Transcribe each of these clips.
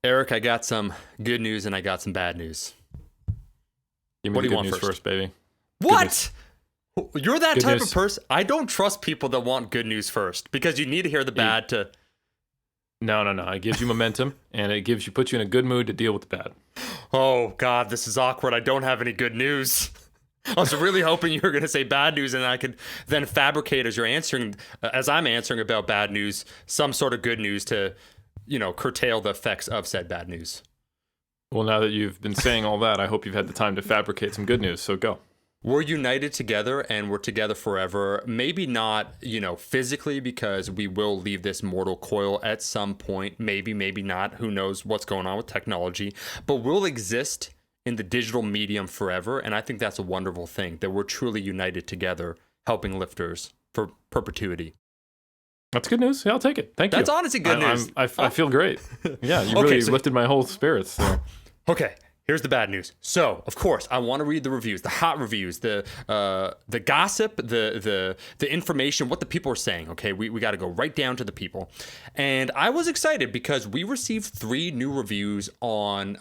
Eric, I got some good news and I got some bad news. Give me What the do you good want news first? baby. What? You're that Good type news. of person? I don't trust people that want good news first because you need to hear the bad to. No. It gives you momentum, and puts you in a good mood to deal with the bad. Oh, God, this is awkward. I don't have any good news. I was really hoping you were going to say bad news and I could then fabricate as I'm answering about bad news, some sort of good news to, curtail the effects of said bad news. Well, now that you've been saying all that, I hope you've had the time to fabricate some good news, so go. We're united together and we're together forever. Maybe not, physically, because we will leave this mortal coil at some point. Maybe not. Who knows what's going on with technology. But we'll exist in the digital medium forever. And I think that's a wonderful thing, that we're truly united together, helping lifters for perpetuity. That's good news. Yeah, I'll take it. Thank you. That's honestly good news. I feel great. Yeah, you Okay, really so- lifted my whole spirits. So. Okay, here's the bad news. So, of course, I want to read the reviews, the hot reviews, the gossip, the information, what the people are saying. Okay, we got to go right down to the people. And I was excited because we received 3 new reviews on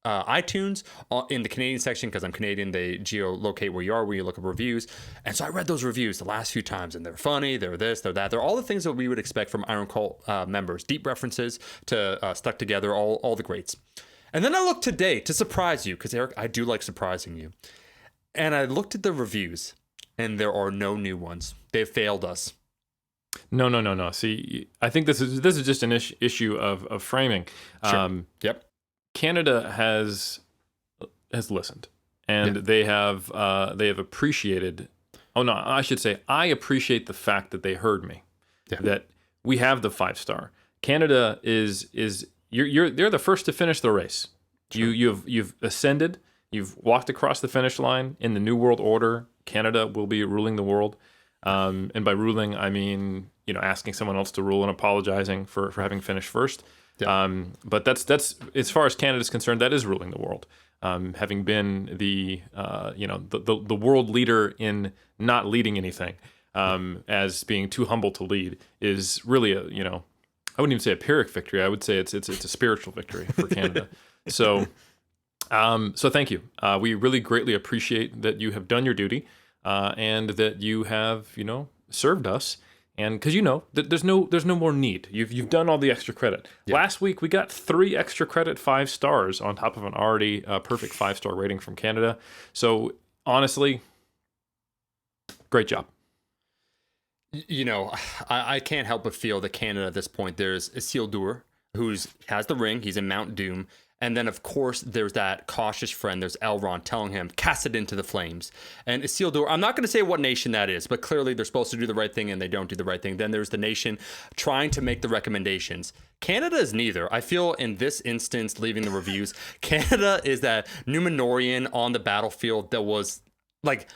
iTunes in the Canadian section, because I'm Canadian. They geolocate where you are when you look up reviews. And so I read those reviews the last few times, and they're funny, they're this, they're that. They're all the things that we would expect from Iron Cult members. Deep references to Stuck Together, all the greats. And then I looked today to surprise you, because Eric, I do like surprising you. And I looked at the reviews, and there are no new ones. They've failed us. No. See, I think this is just an issue of framing. Sure. Yep. Canada has listened, and they have appreciated. Oh no, I should say I appreciate the fact that they heard me. Yeah. That we have the 5-star. Canada is they're the first to finish the race. Sure. You've ascended. You've walked across the finish line in the New World Order. Canada will be ruling the world, and by ruling I mean asking someone else to rule and apologizing for having finished first. Yeah. But that's as far as Canada is concerned, that is ruling the world. Having been the world leader in not leading anything, as being too humble to lead, is really I wouldn't even say a Pyrrhic victory. I would say it's a spiritual victory for Canada. So thank you. We really greatly appreciate that you have done your duty, and that you have served us. And because there's no more need. You've done all the extra credit. Yeah. Last week we got 3 extra credit 5 stars on top of an already perfect 5-star rating from Canada. So honestly, great job. I can't help but feel that Canada at this point, there's Isildur, who has the ring. He's in Mount Doom. And then, of course, there's that cautious friend. There's Elrond telling him, cast it into the flames. And Isildur, I'm not going to say what nation that is, but clearly they're supposed to do the right thing and they don't do the right thing. Then there's the nation trying to make the recommendations. Canada is neither. I feel in this instance, leaving the reviews, Canada is that Numenorian on the battlefield that was like...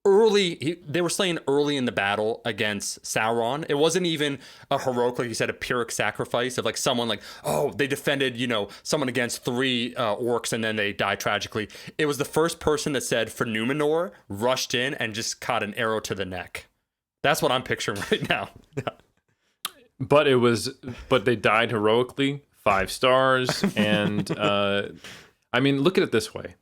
they were slain early in the battle against Sauron. It wasn't even a heroic, like you said, a Pyrrhic sacrifice of like someone they defended, someone against 3 orcs and then they die tragically. It was the first person that said for Numenor, rushed in and just caught an arrow to the neck. That's what I'm picturing right now. But they died heroically, 5 stars. And I mean, look at it this way.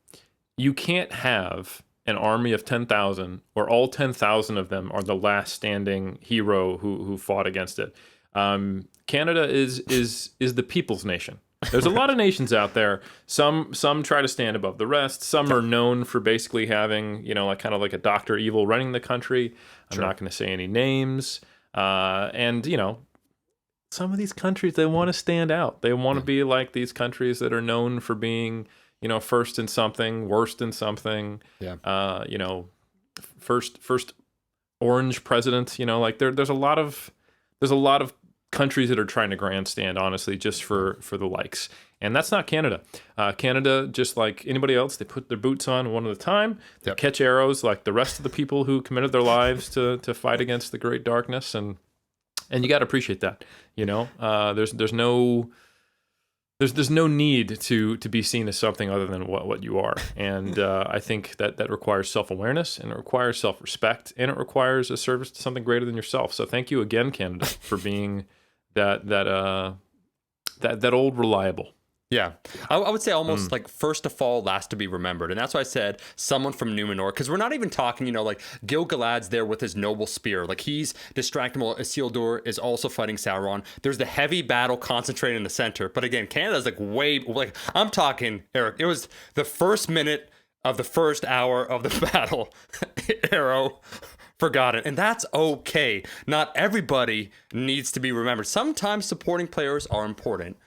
You can't have an army of 10,000, or all 10,000 of them are the last standing hero who fought against it. Canada is the people's nation. There's a lot of nations out there. Some try to stand above the rest. Some are known for basically having, kind of like a Dr. Evil running the country. I'm not going to say any names. And some of these countries, they want to stand out. They want to be like these countries that are known for being, first in something, worst in something. Yeah. First orange president. There's a lot of countries that are trying to grandstand, honestly, just for the likes. And that's not Canada. Canada, just like anybody else, they put their boots on one at a time. They catch arrows like the rest of the people who committed their lives to fight against the great darkness. And you got to appreciate that. There's no need to be seen as something other than what you are. And I think that requires self-awareness, and it requires self-respect, and it requires a service to something greater than yourself. So thank you again, Canada, for being that that old reliable. Yeah, I would say almost like first to fall, last to be remembered. And that's why I said someone from Numenor, because we're not even talking, like Gil-galad's there with his noble spear. Like he's distractible. Isildur is also fighting Sauron. There's the heavy battle concentrated in the center. But again, Canada's like I'm talking, Eric, it was the first minute of the first hour of the battle. Arrow forgot it. And that's okay. Not everybody needs to be remembered. Sometimes supporting players are important.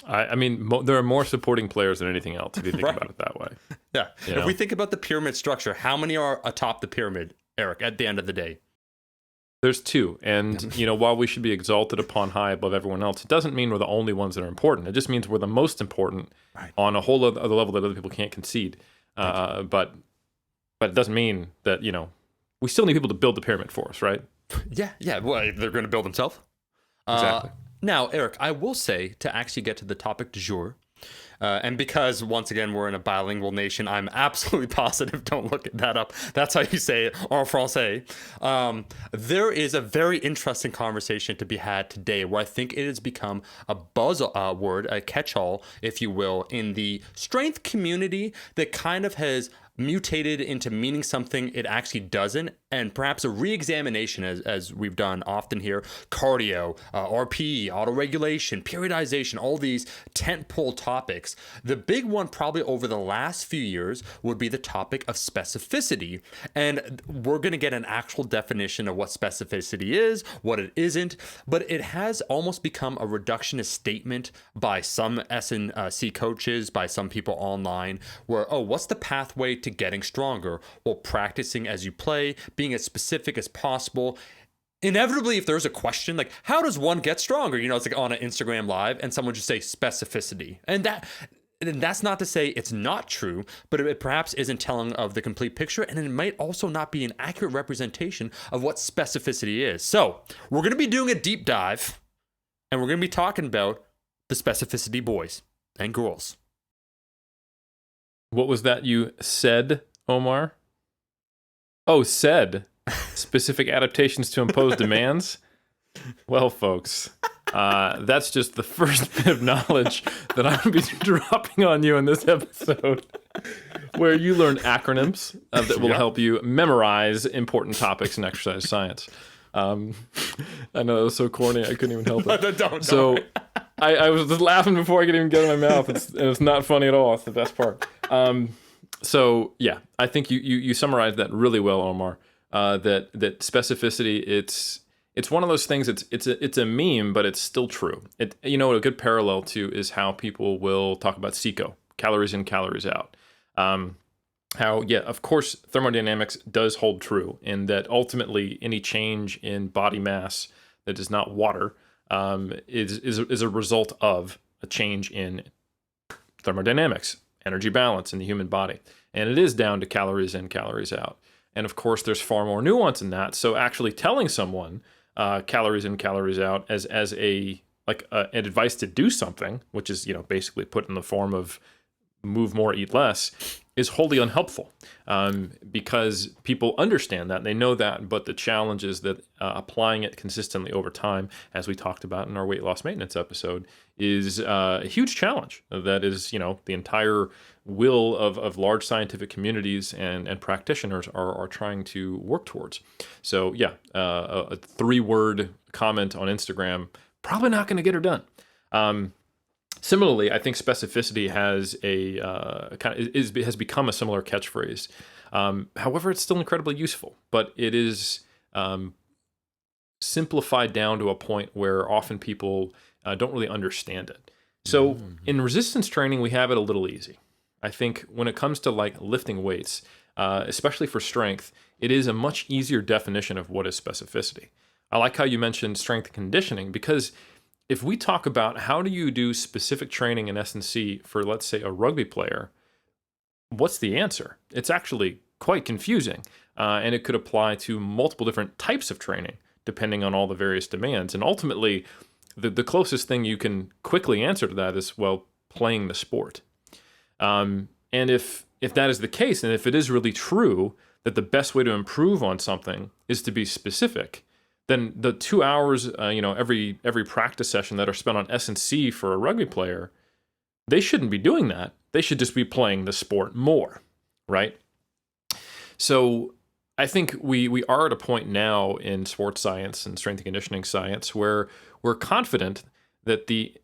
I mean, there are more supporting players than anything else, if you think about it that way. Yeah. If we think about the pyramid structure, how many are atop the pyramid, Eric, at the end of the day? There's two. And, while we should be exalted upon high above everyone else, it doesn't mean we're the only ones that are important. It just means we're the most important on a whole other level that other people can't concede. But it doesn't mean that, we still need people to build the pyramid for us, right? Yeah. Well, they're going to build themselves. Exactly. Now, Eric, I will say, to actually get to the topic du jour, and because, once again, we're in a bilingual nation, I'm absolutely positive, don't look that up, that's how you say it, en français. There is a very interesting conversation to be had today where I think it has become a buzzword, a catch-all, if you will, in the strength community that kind of has mutated into meaning something it actually doesn't, and perhaps a re-examination, as we've done often here, cardio, RPE, autoregulation, periodization, all these tentpole topics. The big one probably over the last few years would be the topic of specificity, and we're going to get an actual definition of what specificity is, what it isn't, but it has almost become a reductionist statement by some S&C coaches, by some people online, where, what's the pathway to getting stronger? Well, practicing as you play, being as specific as possible. Inevitably, if there's a question like, how does one get stronger? It's like on an Instagram live and someone just say specificity. And that's not to say it's not true, but it perhaps isn't telling of the complete picture, and it might also not be an accurate representation of what specificity is. So we're going to be doing a deep dive, and we're going to be talking about the specificity boys and girls. What was that you said, Omar? Oh, said. Specific adaptations to impose demands? Well, folks, that's just the first bit of knowledge that I'm going to be dropping on you in this episode, where you learn acronyms that will help you memorize important topics in exercise science. I know that was so corny, I couldn't even help it. Don't. I was just laughing before I could even get it in my mouth. It's not funny at all. It's the best part. So yeah, I think you summarized that really well, Omar. That specificity, it's one of those things. It's a meme, but it's still true. A good parallel to is how people will talk about CICO, calories in, calories out. Of course, thermodynamics does hold true in that ultimately any change in body mass that is not water is a result of a change in thermodynamics, energy balance in the human body. And it is down to calories in, calories out. And of course, there's far more nuance in that. So actually telling someone calories in, calories out as an advice to do something, which is, basically put in the form of move more, eat less, is wholly unhelpful because people understand that, they know that, but the challenge is that applying it consistently over time, as we talked about in our weight loss maintenance episode, is a huge challenge. That is, the entire will of large scientific communities and practitioners are trying to work towards. So yeah, a 3-word comment on Instagram, probably not going to get her done. Similarly, I think specificity has has become a similar catchphrase. However, it's still incredibly useful, but it is simplified down to a point where often people don't really understand it. So in resistance training, we have it a little easy. I think when it comes to lifting weights, especially for strength, it is a much easier definition of what is specificity. I like how you mentioned strength and conditioning, because if we talk about how do you do specific training in S&C for, let's say, a rugby player, what's the answer? It's actually quite confusing, and it could apply to multiple different types of training, depending on all the various demands. And ultimately, the closest thing you can quickly answer to that is, well, playing the sport. And if that is the case, and if it is really true that the best way to improve on something is to be specific, then the 2 hours, every practice session that are spent on S&C for a rugby player, they shouldn't be doing that. They should just be playing the sport more, right? So I think we are at a point now in sports science and strength and conditioning science where we're confident that the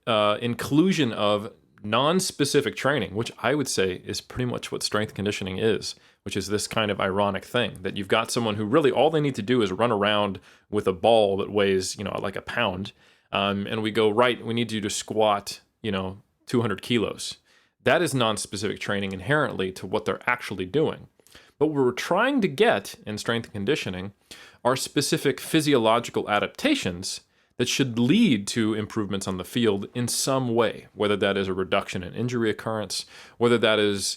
inclusion of non-specific training, which I would say is pretty much what strength conditioning is, which is this kind of ironic thing that you've got someone who really all they need to do is run around with a ball that weighs, like a pound, and we go, right, we need you to squat, 200 kilos. That is non-specific training inherently to what they're actually doing. But what we're trying to get in strength and conditioning are specific physiological adaptations that should lead to improvements on the field in some way, whether that is a reduction in injury occurrence, whether that is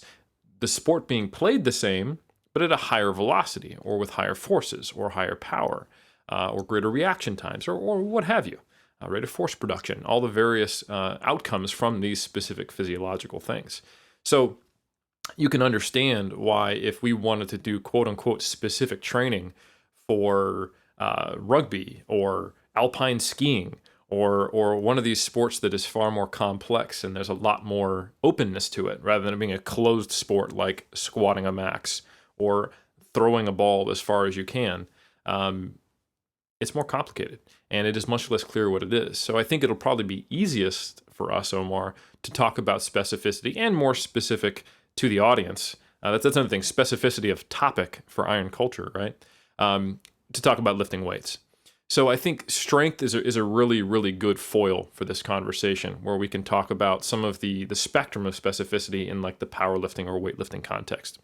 the sport being played the same, but at a higher velocity, or with higher forces, or higher power, or greater reaction times, or what have you, rate of force production, all the various outcomes from these specific physiological things. So you can understand why if we wanted to do quote-unquote specific training for rugby or alpine skiing or one of these sports that is far more complex and there's a lot more openness to it rather than it being a closed sport like squatting a max or throwing a ball as far as you can, it's more complicated and it is much less clear what it is. So I think it'll probably be easiest for us, Omar, to talk about specificity and more specific to the audience. That's another thing, specificity of topic for iron culture, right? To talk about lifting weights. So I think strength is a really, really good foil for this conversation where we can talk about some of the spectrum of specificity in like the powerlifting or weightlifting context.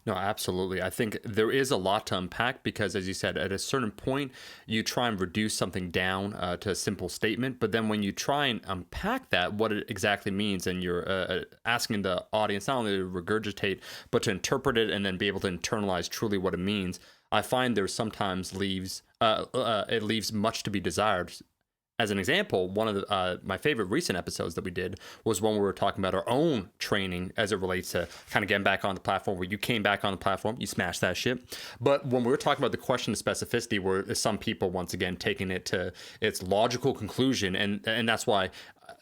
No, absolutely. I think there is a lot to unpack because, as you said, at a certain point, you try and reduce something down to a simple statement. But then when you try and unpack that, what it exactly means, and you're asking the audience not only to regurgitate, but to interpret it and then be able to internalize truly what it means, I find there sometimes it leaves much to be desired. As an example, one of my favorite recent episodes that we did was when we were talking about our own training as it relates to kind of getting back on the platform, where you came back on the platform, you smashed that shit. But when we were talking about the question of specificity, where some people, once again, taking it to its logical conclusion, and that's why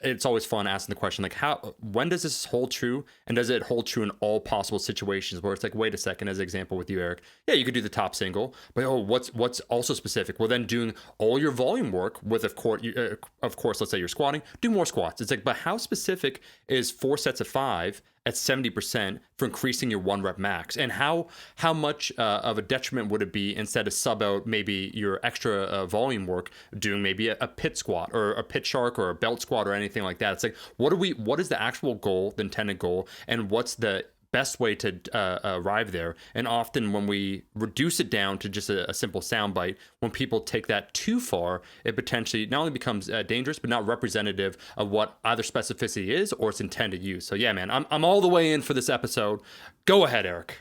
it's always fun asking the question, like, when does this hold true? And does it hold true in all possible situations where it's like, wait a second, as an example with you, Eric, yeah, you could do the top single, but what's also specific? Well, then doing all your volume work with, of course, let's say you're squatting, do more squats. It's like, but how specific is 4 sets of 5 at 70% for increasing your 1 rep max? And how much of a detriment would it be instead of sub out maybe your extra volume work, doing maybe a pit squat or a pit shark or a belt squat or anything like that? It's like, what is the actual goal, the intended goal, and what's the best way to arrive there? And often when we reduce it down to just a simple soundbite, when people take that too far, it potentially not only becomes dangerous, but not representative of what either specificity is or its intended use. So yeah, man, I'm all the way in for this episode. Go ahead, Eric.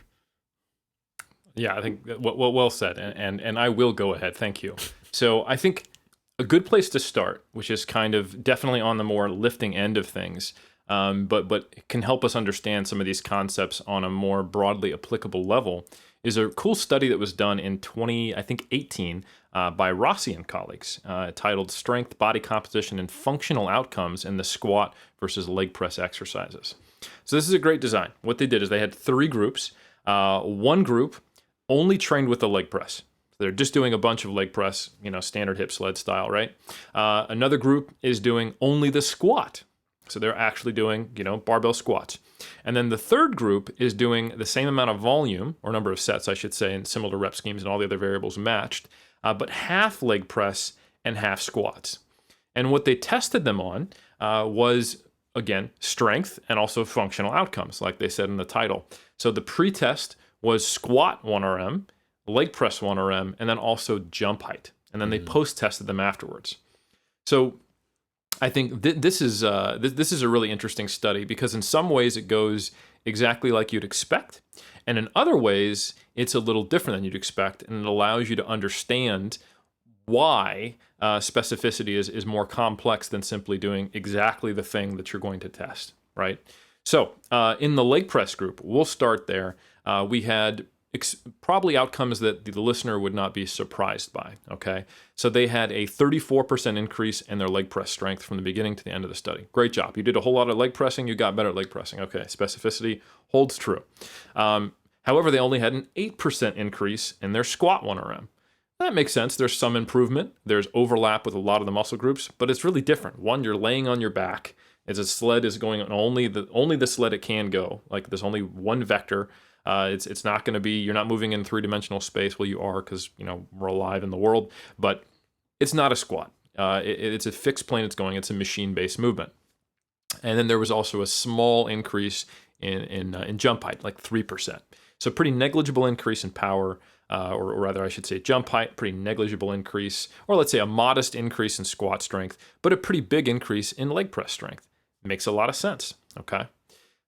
Yeah, I think well said, and I will go ahead. Thank you. So I think a good place to start, which is kind of definitely on the more lifting end of things, but can help us understand some of these concepts on a more broadly applicable level, is a cool study that was done in 2018 by Rossi and colleagues, titled "Strength, Body Composition, and Functional Outcomes in the Squat versus Leg Press Exercises." So this is a great design. What they did is they had 3 groups. One group only trained with the leg press. They're just doing a bunch of leg press, standard hip sled style, right? Another group is doing only the squat. So they're actually doing, barbell squats. And then the third group is doing the same amount of volume, or number of sets, I should say, and similar rep schemes and all the other variables matched, but half leg press and half squats. And what they tested them on was, again, strength and also functional outcomes, like they said in the title. So the pre-test was squat 1 RM, leg press 1 RM, and then also jump height. And then they post-tested them afterwards. So I think this is a really interesting study because in some ways it goes exactly like you'd expect, and in other ways it's a little different than you'd expect, and it allows you to understand why specificity is more complex than simply doing exactly the thing that you're going to test, right? So in the leg press group, we'll start there. We had probably outcomes that the listener would not be surprised by, okay? So they had a 34% increase in their leg press strength from the beginning to the end of the study. Great job. You did a whole lot of leg pressing, you got better at leg pressing. Okay, specificity holds true. However, they only had an 8% increase in their squat 1RM. That makes sense. There's some improvement. There's overlap with a lot of the muscle groups, but it's really different. One, you're laying on your back as a sled is going on only the sled it can go. Like there's only one vector. It's not going to be, you're not moving in three-dimensional space. Well, you are because, we're alive in the world, but it's not a squat. It's a fixed plane it's going. It's a machine-based movement. And then there was also a small increase in jump height, like 3%. So pretty negligible increase in power, or rather I should say jump height, pretty negligible increase, or let's say a modest increase in squat strength, but a pretty big increase in leg press strength. Makes a lot of sense, okay?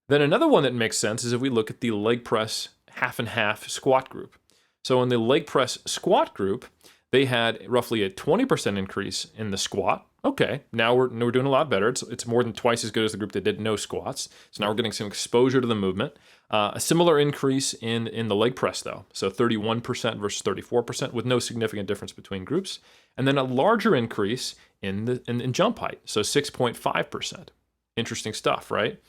Then another one that makes sense is if we look at the leg press half and half squat group. So in the leg press squat group, they had roughly a 20% increase in the squat. Okay, now we're doing a lot better. It's more than twice as good as the group that did no squats. So now we're getting some exposure to the movement. A similar increase in the leg press though. So 31% versus 34% with no significant difference between groups. And then a larger increase in jump height. So 6.5%. Interesting stuff, right?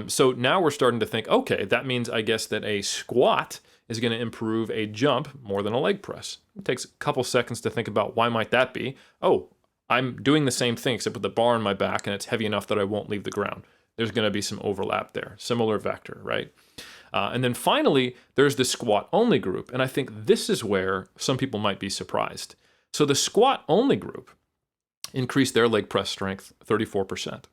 So now we're starting to think, okay, that means I guess that a squat is going to improve a jump more than a leg press. It takes a couple seconds to think about why might that be. Oh, I'm doing the same thing except with the bar on my back and it's heavy enough that I won't leave the ground. There's going to be some overlap there. Similar vector, right? And then finally, there's the squat-only group. And I think this is where some people might be surprised. So the squat-only group increased their leg press strength 34%.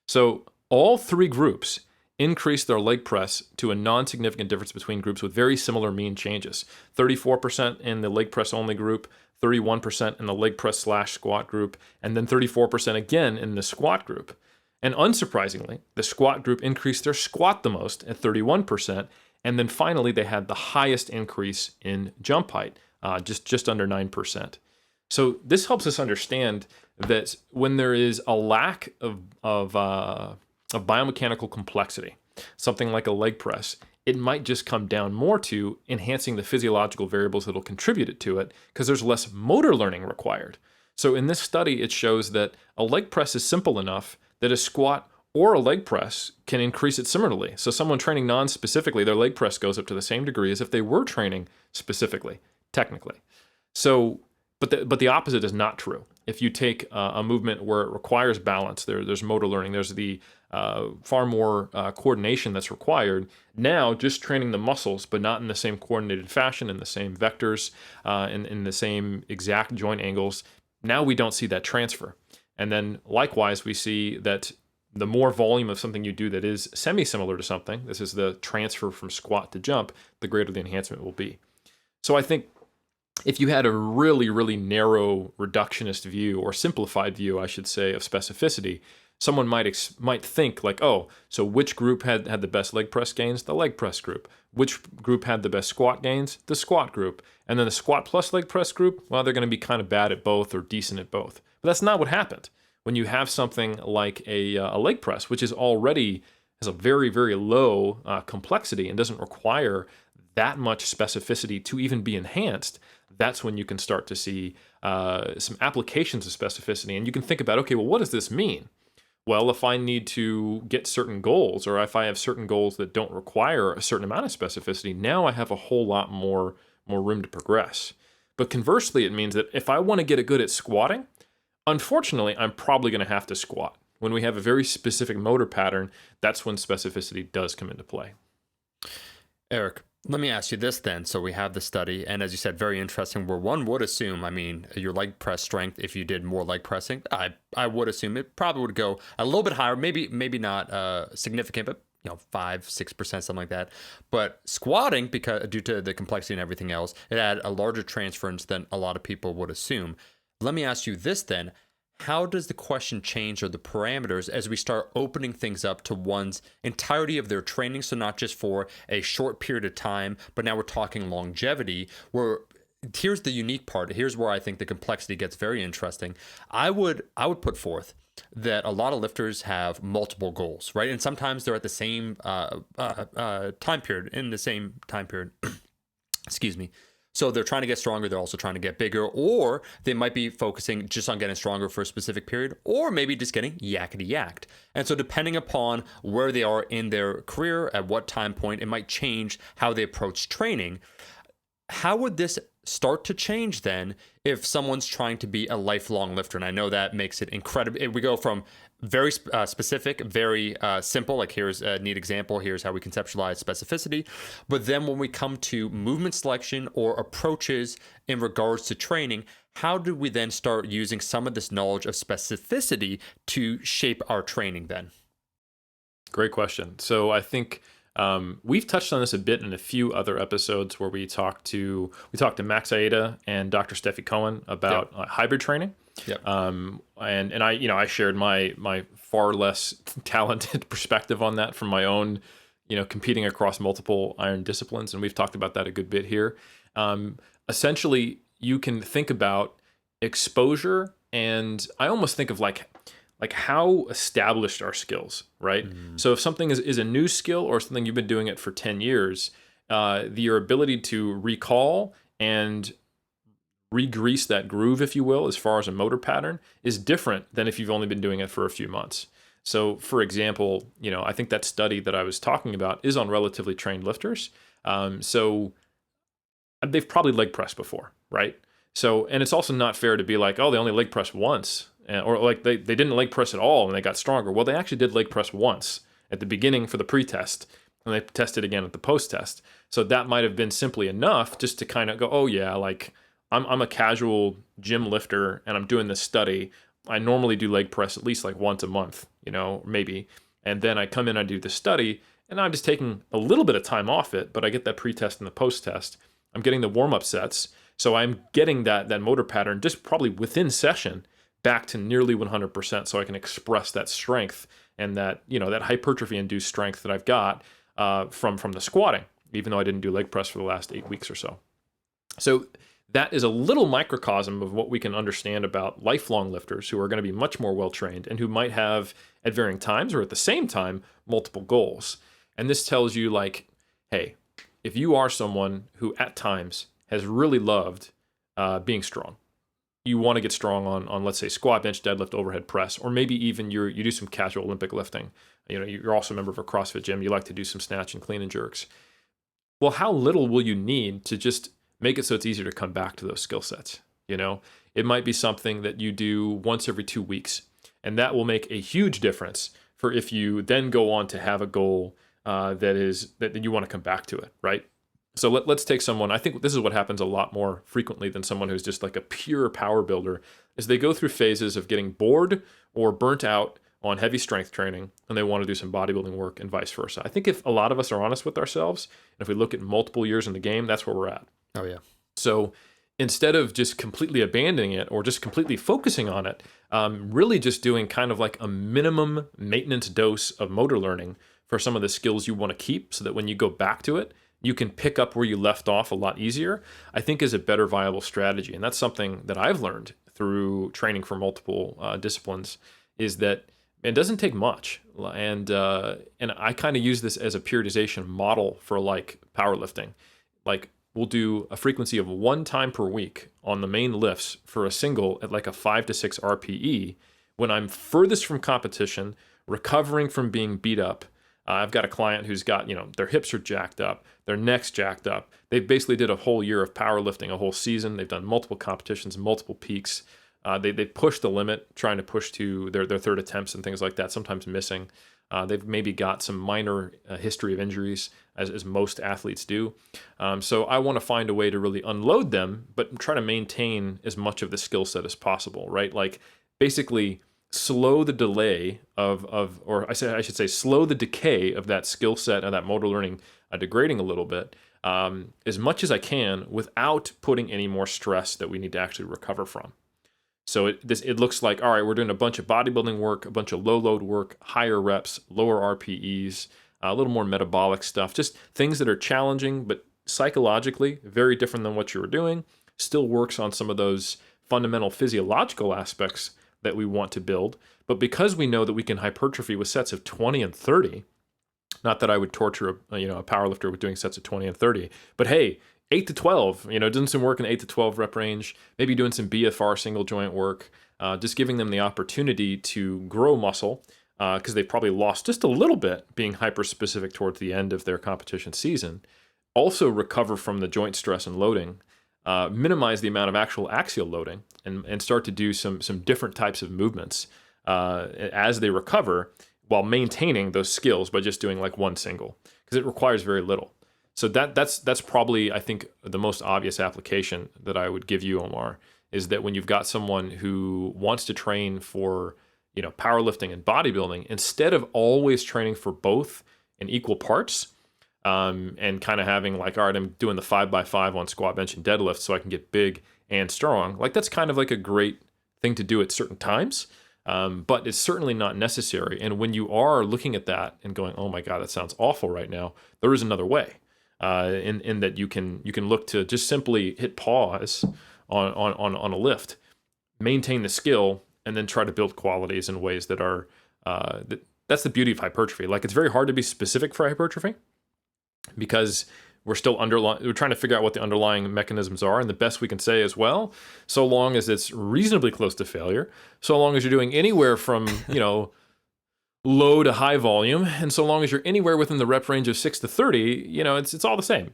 So all three groups increased their leg press to a non-significant difference between groups with very similar mean changes. 34% in the leg press only group, 31% in the leg press / squat group, and then 34% again in the squat group. And unsurprisingly, the squat group increased their squat the most at 31%, and then finally they had the highest increase in jump height, just under 9%. So this helps us understand that when there is a lack of biomechanical complexity, something like a leg press, it might just come down more to enhancing the physiological variables that will contribute to it because there's less motor learning required. So in this study, it shows that a leg press is simple enough that a squat or a leg press can increase it similarly. So someone training non-specifically, their leg press goes up to the same degree as if they were training specifically, technically. So, but the opposite is not true. If you take a movement where it requires balance, there's motor learning, there's the far more coordination that's required. Now, just training the muscles, but not in the same coordinated fashion, in the same vectors, in the same exact joint angles, now we don't see that transfer. And then likewise, we see that the more volume of something you do that is semi-similar to something, this is the transfer from squat to jump, the greater the enhancement will be. So I think if you had a really, really narrow reductionist view, or simplified view, I should say, of specificity, someone might think like, oh, so which group had the best leg press gains? The leg press group. Which group had the best squat gains? The squat group. And then the squat plus leg press group, well, they're going to be kind of bad at both or decent at both. But that's not what happened. When you have something like a leg press, which is already has a very, very low complexity and doesn't require that much specificity to even be enhanced, that's when you can start to see some applications of specificity. And you can think about, okay, well, what does this mean? Well, if I need to get certain goals, or if I have certain goals that don't require a certain amount of specificity, now I have a whole lot more room to progress. But conversely, it means that if I want to get good at squatting, unfortunately, I'm probably going to have to squat. When we have a very specific motor pattern, that's when specificity does come into play. Eric, let me ask you this then. So we have the study, and as you said, very interesting, where one would assume, I mean, your leg press strength, if you did more leg pressing, I would assume it probably would go a little bit higher, maybe not significant, but 5-6%, something like that. But squatting, because due to the complexity and everything else, it had a larger transference than a lot of people would assume. Let me ask you this then. How does the question change, or the parameters, as we start opening things up to one's entirety of their training? So not just for a short period of time, but now we're talking longevity, where here's the unique part. Here's where I think the complexity gets very interesting. I would put forth that a lot of lifters have multiple goals, right? And sometimes they're at the same time period, in the same time period. Excuse me. So they're trying to get stronger. They're also trying to get bigger, or they might be focusing just on getting stronger for a specific period, or maybe just getting yakety yacked. And so depending upon where they are in their career, at what time point, it might change how they approach training. How would this start to change then if someone's trying to be a lifelong lifter? And I know that makes it incredible. We go from very specific, very simple, like here's a neat example, here's how we conceptualize specificity. But then when we come to movement selection or approaches in regards to training, how do we then start using some of this knowledge of specificity to shape our training then? Great question. So I think we've touched on this a bit in a few other episodes where we talked to Max Aida and Dr. Steffi Cohen about hybrid training. Yep. And I shared my far less talented perspective on that from my own, competing across multiple iron disciplines, and we've talked about that a good bit here. Essentially, you can think about exposure, and I almost think of like how established are skills, right? So if something is a new skill or something you've been doing it for 10 years, your ability to recall and re-grease that groove, if you will, as far as a motor pattern is different than if you've only been doing it for a few months. So for example, I think that study that I was talking about is on relatively trained lifters. So they've probably leg pressed before, right? So, and it's also not fair to be like, oh, they only leg pressed once, or like they didn't leg press at all and they got stronger. Well, they actually did leg press once at the beginning for the pre-test, and they tested again at the post-test. So that might have been simply enough just to kind of go, oh yeah, like I'm a casual gym lifter and I'm doing this study. I normally do leg press at least like once a month, maybe. And then I come in, I do this study, and I'm just taking a little bit of time off it, but I get that pre-test and the post-test. I'm getting the warm-up sets. So I'm getting that motor pattern just probably within session back to nearly 100%, so I can express that strength and that that hypertrophy-induced strength that I've got from the squatting, even though I didn't do leg press for the last 8 weeks or so. So that is a little microcosm of what we can understand about lifelong lifters who are going to be much more well-trained and who might have, at varying times or at the same time, multiple goals. And this tells you like, hey, if you are someone who at times has really loved being strong, you want to get strong on let's say squat, bench, deadlift, overhead press, or maybe even you do some casual Olympic lifting. You're also a member of a CrossFit gym. You like to do some snatch and clean and jerks. Well, how little will you need to just make it so it's easier to come back to those skill sets? It might be something that you do once every 2 weeks, and that will make a huge difference for if you then go on to have a goal that you want to come back to it, right? So let's take someone, I think this is what happens a lot more frequently than someone who's just like a pure power builder, is they go through phases of getting bored or burnt out on heavy strength training, and they want to do some bodybuilding work and vice versa. I think if a lot of us are honest with ourselves, and if we look at multiple years in the game, that's where we're at. Oh, yeah. So instead of just completely abandoning it or just completely focusing on it, really just doing kind of like a minimum maintenance dose of motor learning for some of the skills you want to keep so that when you go back to it, you can pick up where you left off a lot easier, I think is a better viable strategy. And that's something that I've learned through training for multiple disciplines, is that it doesn't take much. And I kind of use this as a periodization model for like powerlifting. Like we'll do a frequency of 1 time per week on the main lifts for a single at like a 5 to 6 RPE when I'm furthest from competition, recovering from being beat up. I've got a client who's got, their hips are jacked up, their neck's jacked up. They basically did a whole year of powerlifting, a whole season. They've done multiple competitions, multiple peaks. They pushed the limit, trying to push to their third attempts and things like that, sometimes missing. They've maybe got some minor history of injuries, as most athletes do. So I want to find a way to really unload them, but try to maintain as much of the skill set as possible, right? Like basically slow the delay or I should say slow the decay of that skill set and that motor learning degrading a little bit as much as I can without putting any more stress that we need to actually recover from. So it looks like, all right, we're doing a bunch of bodybuilding work, a bunch of low load work, higher reps, lower RPEs, a little more metabolic stuff, just things that are challenging, but psychologically very different than what you were doing, still works on some of those fundamental physiological aspects that we want to build. But because we know that we can hypertrophy with sets of 20 and 30, not that I would torture a powerlifter with doing sets of 20 and 30, but hey, 8 to 12, doing some work in 8 to 12 rep range, maybe doing some BFR single joint work, just giving them the opportunity to grow muscle because they probably lost just a little bit being hyper specific towards the end of their competition season. Also recover from the joint stress and loading, minimize the amount of actual axial loading, and start to do some different types of movements as they recover while maintaining those skills by just doing like one single, because it requires very little. So that's probably, I think, the most obvious application that I would give you, Omar, is that when you've got someone who wants to train for, powerlifting and bodybuilding, instead of always training for both in equal parts, and kind of having like, all right, I'm doing the 5x5 on squat, bench, and deadlift so I can get big and strong. Like that's kind of like a great thing to do at certain times. But it's certainly not necessary. And when you are looking at that and going, oh my God, that sounds awful right now, there is another way. In that you can look to just simply hit pause on a lift, maintain the skill, and then try to build qualities in ways that are that's the beauty of hypertrophy. Like it's very hard to be specific for hypertrophy because we're trying to figure out what the underlying mechanisms are, and the best we can say is, well, so long as it's reasonably close to failure, so long as you're doing anywhere from low to high volume, and so long as you're anywhere within the rep range of 6 to 30, it's all the same,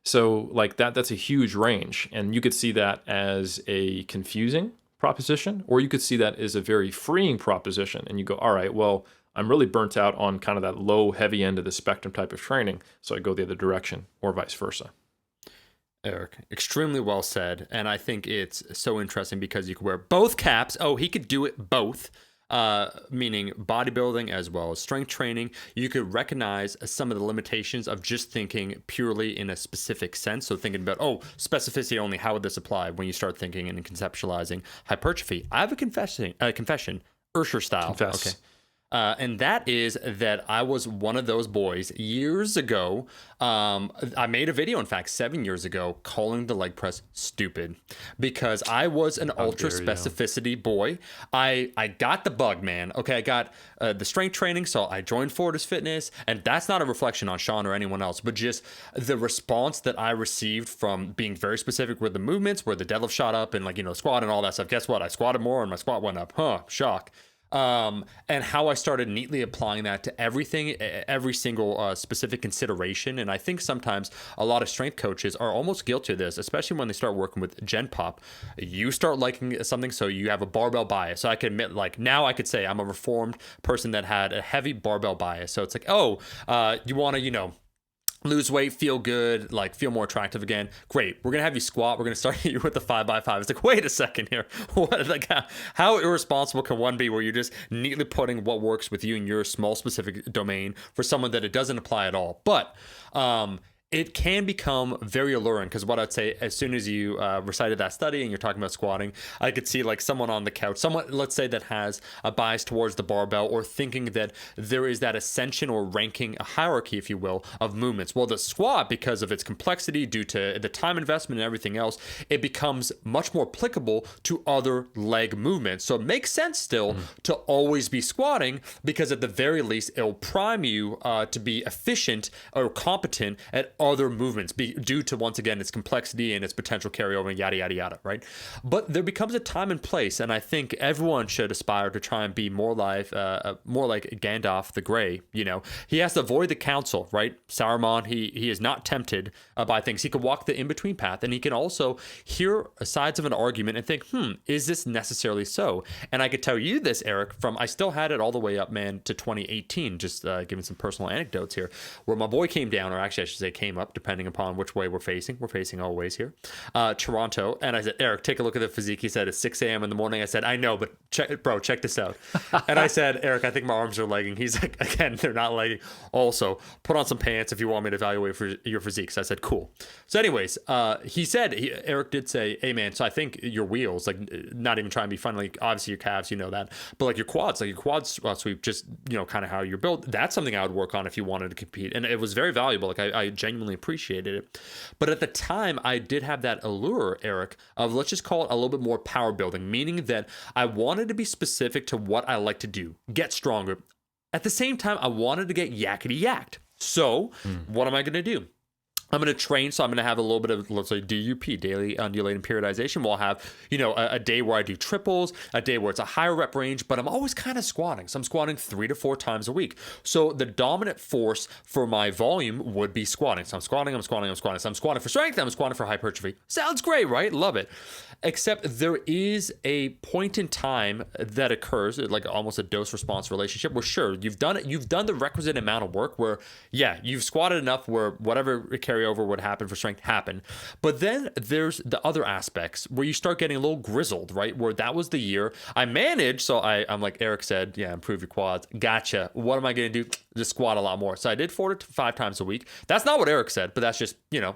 So like that's a huge range, and you could see that as a confusing proposition, or you could see that as a very freeing proposition, and you go, all right, well, I'm really burnt out on kind of that low, heavy end of the spectrum type of training, so I go the other direction, or vice versa. Eric, extremely well said, and I think it's so interesting because you could wear both caps. Oh, he could do it both. Meaning bodybuilding as well as strength training. You could recognize some of the limitations of just thinking purely in a specific sense. So thinking about, specificity only, how would this apply when you start thinking and conceptualizing hypertrophy? I have a confession, Ursher style. Confess. Okay. And that is that I was one of those boys years ago. I made a video, in fact, 7 years ago, calling the leg press stupid because I was an ultra specificity boy. I got the bug, man. Okay, I got the strength training, so I joined Fortis Fitness, and that's not a reflection on Sean or anyone else, but just the response that I received from being very specific with the movements, where the deadlift shot up and squat and all that stuff. Guess what? I squatted more and my squat went up. Shock. And how I started neatly applying that to everything, every single specific consideration. And I think sometimes a lot of strength coaches are almost guilty of this, especially when they start working with Gen Pop. You start liking something, so you have a barbell bias. So I can admit, now I could say I'm a reformed person that had a heavy barbell bias. So it's like, you want to, lose weight, feel good, feel more attractive again. Great. We're going to have you squat. We're going to start you with the 5x5. It's like, wait a second here. How irresponsible can one be where you're just neatly putting what works with you in your small specific domain for someone that it doesn't apply at all? But, it can become very alluring because what I'd say, as soon as you recited that study and you're talking about squatting, I could see someone on the couch, someone, let's say, that has a bias towards the barbell or thinking that there is that ascension or ranking, a hierarchy, if you will, of movements. Well, the squat, because of its complexity due to the time investment and everything else, it becomes much more applicable to other leg movements. So it makes sense still to always be squatting because at the very least, it'll prime you to be efficient or competent at other movements due to, once again, its complexity and its potential carryover and yada, yada, yada, right? But there becomes a time and place, and I think everyone should aspire to try and be more like Gandalf the Grey. He has to avoid the council, right? Saruman, he is not tempted by things. He can walk the in-between path, and he can also hear sides of an argument and think, is this necessarily so? And I could tell you this, Eric, I still had it all the way up, man, to 2018, just giving some personal anecdotes here, where my boy came down, or actually I should say came up, depending upon which way we're facing. We're facing all ways here. Toronto. And I said, Eric, take a look at the physique. He said, it's 6 a.m. in the morning. I said, I know, but check this out. And I said, Eric, I think my arms are lagging. He's like, again, they're not lagging. Also, put on some pants if you want me to evaluate for your physique. So I said, cool. So anyways, Eric did say, hey man, so I think your wheels, not even trying to be funny, obviously your calves, you know that, but your quads, your quad sweep, just, kind of how you're built. That's something I would work on if you wanted to compete. And it was very valuable. I genuinely appreciated it. But at the time, I did have that allure, Eric, of, let's just call it a little bit more power building, meaning that I wanted to be specific to what I like to do, get stronger. At the same time, I wanted to get yakety yacked. So what am I going to do? I'm going to train, so I'm going to have a little bit of, let's say, DUP, daily undulating periodization. We'll have, a day where I do triples, a day where it's a higher rep range, but I'm always kind of squatting. So I'm squatting 3 to 4 times a week. So the dominant force for my volume would be squatting. So I'm squatting, I'm squatting, I'm squatting. So I'm squatting for strength, I'm squatting for hypertrophy. Sounds great, right? Love it. Except there is a point in time that occurs, like almost a dose-response relationship, where sure, you've done the requisite amount of work where, yeah, you've squatted enough where whatever carryover would happen for strength happened. But then there's the other aspects where you start getting a little grizzled, right? Where that was the year I managed. So I'm like Eric said, yeah, improve your quads. Gotcha. What am I going to do? Just squat a lot more. So I did 4 to 5 times a week. That's not what Eric said, but that's just,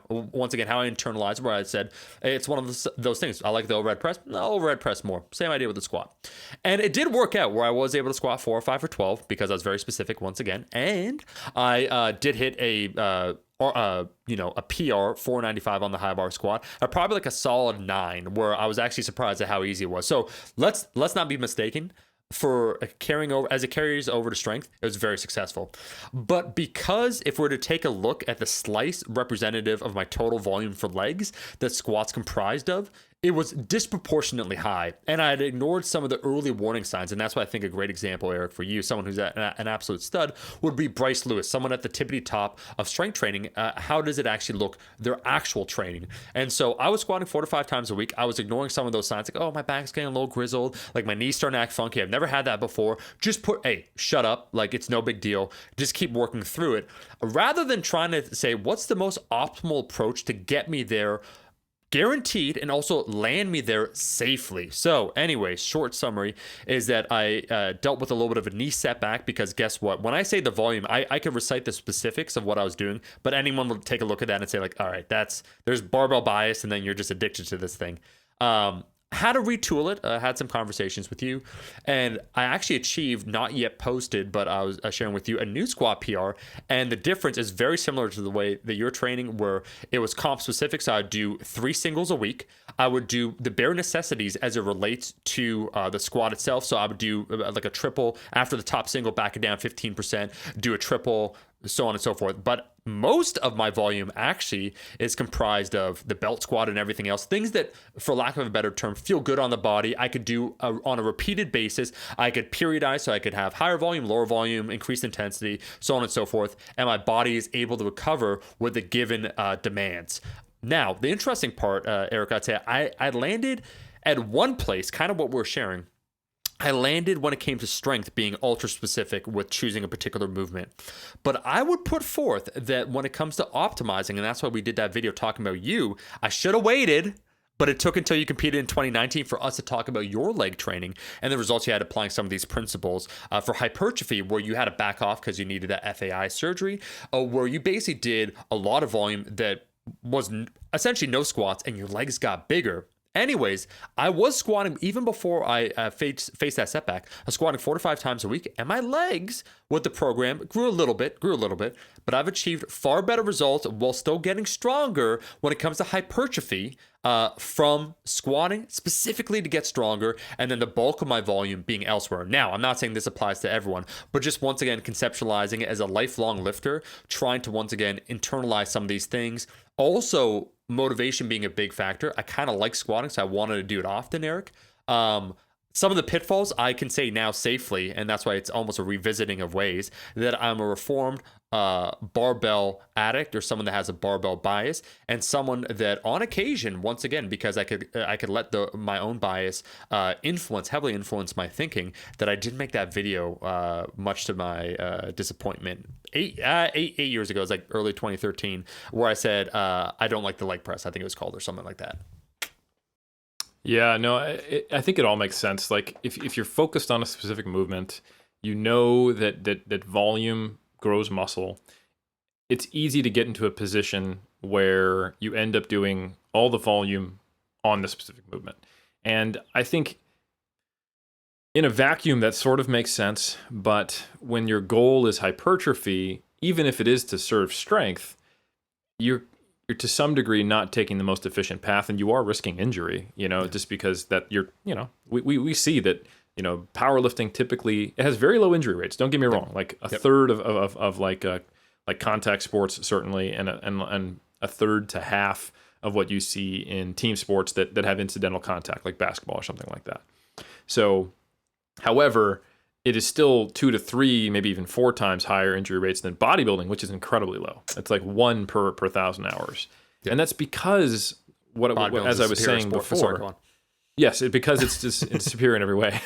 once again, how I internalized where I said, hey, it's one of those things. I like the overhead press. I'll overhead press more. Same idea with the squat. And it did work out where I was able to squat 4 or 5 for 12 because I was very specific once again. And I did hit a PR 495 on the high bar squat, probably like a solid 9, where I was actually surprised at how easy it was. So let's not be mistaken. For carrying over, as it carries over to strength, it was very successful. But because if we're to take a look at the slice representative of my total volume for legs that squat's comprised of, it was disproportionately high. And I had ignored some of the early warning signs. And that's why I think a great example, Eric, for you, someone who's an absolute stud, would be Bryce Lewis, someone at the tippity top of strength training. How does it actually look, their actual training? And so I was squatting 4 to 5 times a week. I was ignoring some of those signs, like, oh, my back's getting a little grizzled, like my knees starting to act funky. I've never had that before. Just hey, shut up. Like, it's no big deal. Just keep working through it. Rather than trying to say, what's the most optimal approach to get me there guaranteed and also land me there safely. So anyway, short summary is that I dealt with a little bit of a knee setback because guess what? When I say the volume, I can recite the specifics of what I was doing, but anyone will take a look at that and say like, all right, there's barbell bias and then you're just addicted to this thing. How to retool it. I had some conversations with you, and I actually achieved, not yet posted, but I was sharing with you a new squat PR. And the difference is very similar to the way that you're training, where it was comp specific. So I would do 3 singles a week. I would do the bare necessities as it relates to the squat itself. So I would do like a triple after the top single, back it down 15%, do a triple, so on and so forth. But most of my volume actually is comprised of the belt squat and everything else, things that, for lack of a better term, feel good on the body. I could do on a repeated basis. I could periodize, so I could have higher volume, lower volume, increased intensity, so on and so forth, and my body is able to recover with the given demands. Now, the interesting part, Eric, I'd say I landed at one place, kind of what we're sharing. I landed when it came to strength being ultra specific with choosing a particular movement. But I would put forth that when it comes to optimizing, and that's why we did that video talking about you, I should have waited, but it took until you competed in 2019 for us to talk about your leg training and the results you had applying some of these principles for hypertrophy, where you had to back off because you needed that FAI surgery, where you basically did a lot of volume that was essentially no squats and your legs got bigger. Anyways, I was squatting even before I faced that setback. I was squatting 4 to 5 times a week, and my legs with the program grew a little bit, but I've achieved far better results while still getting stronger when it comes to hypertrophy from squatting specifically to get stronger, and then the bulk of my volume being elsewhere. Now, I'm not saying this applies to everyone, but just once again, conceptualizing it as a lifelong lifter, trying to once again internalize some of these things. Also, motivation being a big factor. I kind of like squatting, so I wanted to do it often, Eric. Some of the pitfalls I can say now safely, and that's why it's almost a revisiting of ways, that I'm a reformed barbell addict, or someone that has a barbell bias, and someone that on occasion, once again, because I could let my own bias heavily influence my thinking, that I did make that video much to my disappointment. 8 years ago, it was like early 2013, where I said I don't like the leg press, I think it was called, or something like that. Yeah, no, I think it all makes sense. Like if you're focused on a specific movement, you know that volume grows muscle. It's easy to get into a position where you end up doing all the volume on the specific movement. And I think in a vacuum that sort of makes sense, but when your goal is hypertrophy, even if it is to serve strength, you're to some degree not taking the most efficient path, and you are risking injury, just because that we see that, powerlifting typically, it has very low injury rates. Don't get me wrong. Like a third of like contact sports, certainly, and a third to half of what you see in team sports that have incidental contact, like basketball or something like that. So, however, it is still 2 to 3, maybe even 4 times higher injury rates than bodybuilding, which is incredibly low. It's like 1 per 1,000 hours. Yeah. And that's because, as I was saying before, yes, because it's superior in every way,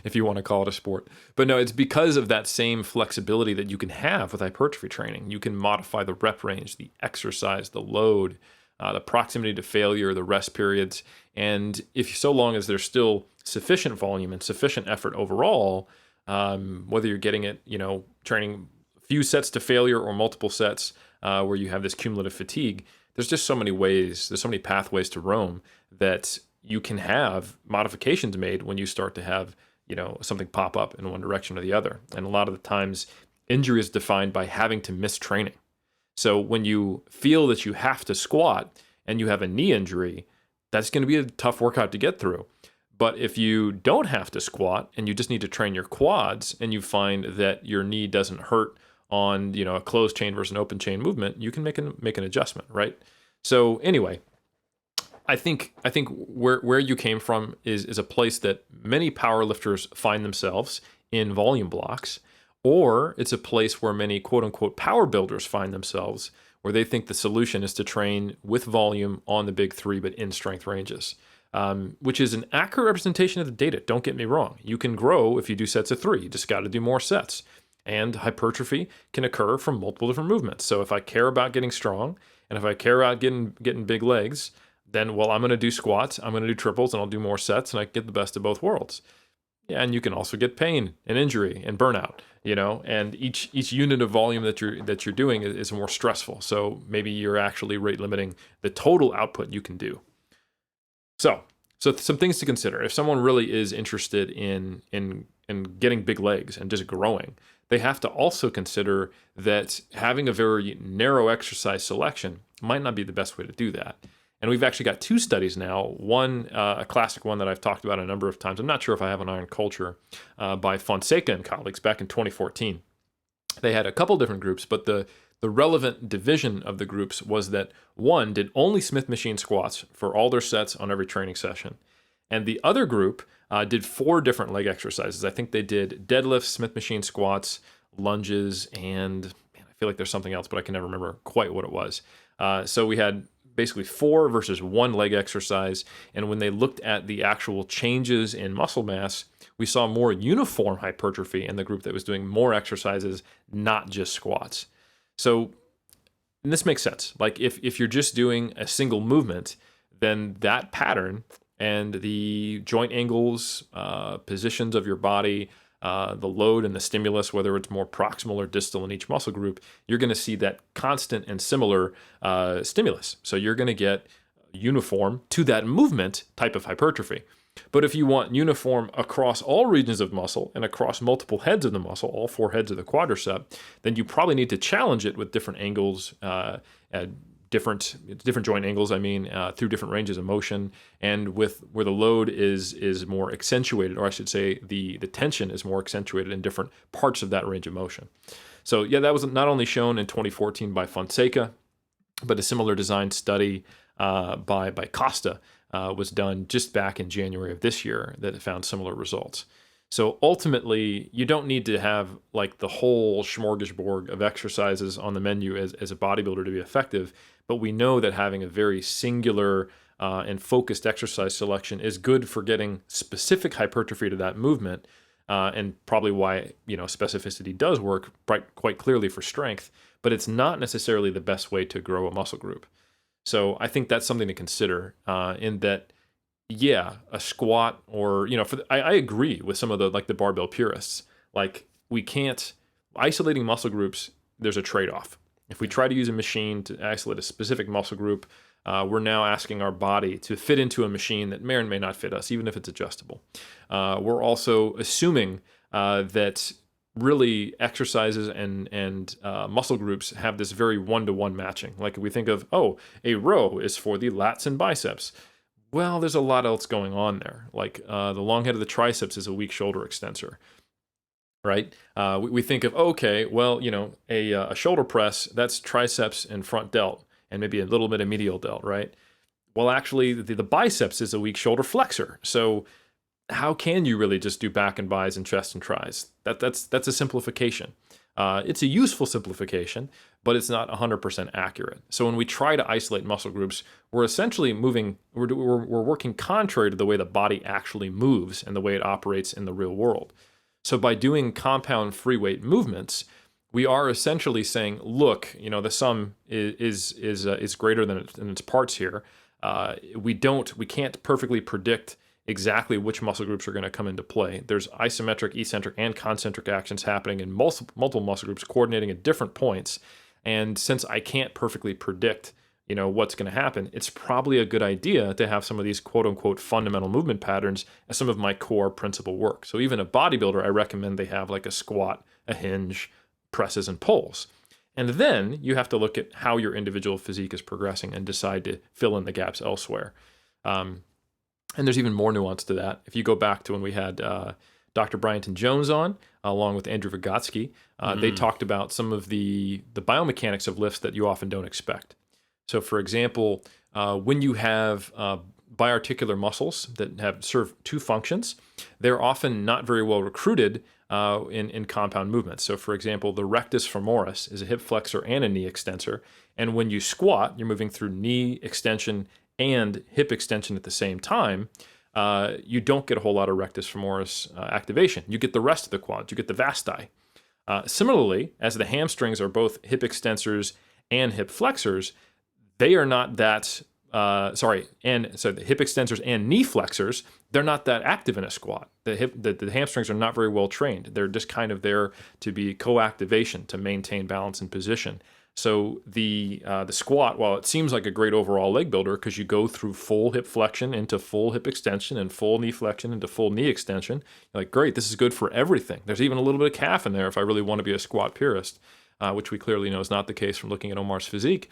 if you want to call it a sport. But no, it's because of that same flexibility that you can have with hypertrophy training. You can modify the rep range, the exercise, the load, the proximity to failure, the rest periods. And if so long as there's still sufficient volume and sufficient effort overall, whether you're getting it, training a few sets to failure or multiple sets where you have this cumulative fatigue, there's just so many ways, there's so many pathways to Rome that you can have modifications made when you start to have, something pop up in one direction or the other. And a lot of the times, injury is defined by having to miss training. So when you feel that you have to squat and you have a knee injury, that's going to be a tough workout to get through. But if you don't have to squat and you just need to train your quads and you find that your knee doesn't hurt on, a closed chain versus an open chain movement, you can make an adjustment, right? So anyway, I think where you came from is a place that many powerlifters find themselves in volume blocks, or it's a place where many quote unquote power builders find themselves, where they think the solution is to train with volume on the big 3, but in strength ranges, which is an accurate representation of the data. Don't get me wrong. You can grow if you do sets of 3. You just got to do more sets. And hypertrophy can occur from multiple different movements. So if I care about getting strong, and if I care about getting big legs, then, I'm going to do squats, I'm going to do triples, and I'll do more sets, and I get the best of both worlds. Yeah, and you can also get pain and injury and burnout, and each unit of volume that you're doing is more stressful. So maybe you're actually rate limiting the total output you can do. So some things to consider. If someone really is interested in getting big legs and just growing, they have to also consider that having a very narrow exercise selection might not be the best way to do that. And we've actually got 2 studies now. One, a classic one that I've talked about a number of times. I'm not sure if I have on Iron Culture, by Fonseca and colleagues back in 2014. They had a couple different groups, but the relevant division of the groups was that one did only Smith machine squats for all their sets on every training session. And the other group did 4 different leg exercises. I think they did deadlifts, Smith machine squats, lunges, and I feel like there's something else, but I can never remember quite what it was. So we had basically 4 versus 1 leg exercise. And when they looked at the actual changes in muscle mass, we saw more uniform hypertrophy in the group that was doing more exercises, not just squats. So, and this makes sense. Like if you're just doing a single movement, then that pattern and the joint angles, positions of your body, the load and the stimulus, whether it's more proximal or distal in each muscle group, you're going to see that constant and similar stimulus. So you're going to get uniform to that movement type of hypertrophy. But if you want uniform across all regions of muscle and across multiple heads of the muscle, all 4 heads of the quadricep, then you probably need to challenge it with different angles, different joint angles, through different ranges of motion, and with where the load is more accentuated, or I should say the tension is more accentuated in different parts of that range of motion. So yeah, that was not only shown in 2014 by Fonseca, but a similar design study by Costa was done just back in January of this year that found similar results. So ultimately, you don't need to have like the whole smorgasbord of exercises on the menu as a bodybuilder to be effective, but we know that having a very singular and focused exercise selection is good for getting specific hypertrophy to that movement, and probably why specificity does work quite clearly for strength, but it's not necessarily the best way to grow a muscle group. So I think that's something to consider in that. Yeah, a squat or, I agree with some of the barbell purists. Like we can't, isolating muscle groups, there's a trade-off. If we try to use a machine to isolate a specific muscle group, we're now asking our body to fit into a machine that may or may not fit us, even if it's adjustable. We're also assuming that really exercises and muscle groups have this very one-to-one matching. Like if we think of, a row is for the lats and biceps. Well, there's a lot else going on there. Like the long head of the triceps is a weak shoulder extensor, right? We think of, a shoulder press, that's triceps and front delt. and maybe a little bit of medial delt, right? Well, actually, the biceps is a weak shoulder flexor. So how can you really just do back and bis and chest and tris? That's a simplification. It's a useful simplification, but it's not 100% accurate. So when we try to isolate muscle groups, we're essentially we're working contrary to the way the body actually moves and the way it operates in the real world. So by doing compound free weight movements, we are essentially saying, look, the sum is greater than its parts here. We can't perfectly predict exactly which muscle groups are going to come into play. There's isometric, eccentric, and concentric actions happening in multiple muscle groups coordinating at different points. And since I can't perfectly predict, what's going to happen, it's probably a good idea to have some of these quote unquote fundamental movement patterns as some of my core principal work. So even a bodybuilder, I recommend they have like a squat, a hinge, presses, and pulls. And then you have to look at how your individual physique is progressing and decide to fill in the gaps elsewhere. And there's even more nuance to that. If you go back to when we had Dr. Bryant Jones on, along with Andrew Vygotsky, they talked about some of the biomechanics of lifts that you often don't expect. So for example, when you have biarticular muscles that serve two functions, they're often not very well recruited in compound movements. So for example, the rectus femoris is a hip flexor and a knee extensor. And when you squat, you're moving through knee extension and hip extension at the same time. You don't get a whole lot of rectus femoris activation. You get the rest of the quads. You get the vasti. Similarly, as the hamstrings are both hip extensors and hip flexors, they are not that, the hip extensors and knee flexors, they're not that active in a squat. The hamstrings are not very well trained. They're just kind of there to be co-activation, to maintain balance and position. So the squat, while it seems like a great overall leg builder because you go through full hip flexion into full hip extension and full knee flexion into full knee extension, you're like, great, this is good for everything. There's even a little bit of calf in there if I really want to be a squat purist, which we clearly know is not the case from looking at Omar's physique.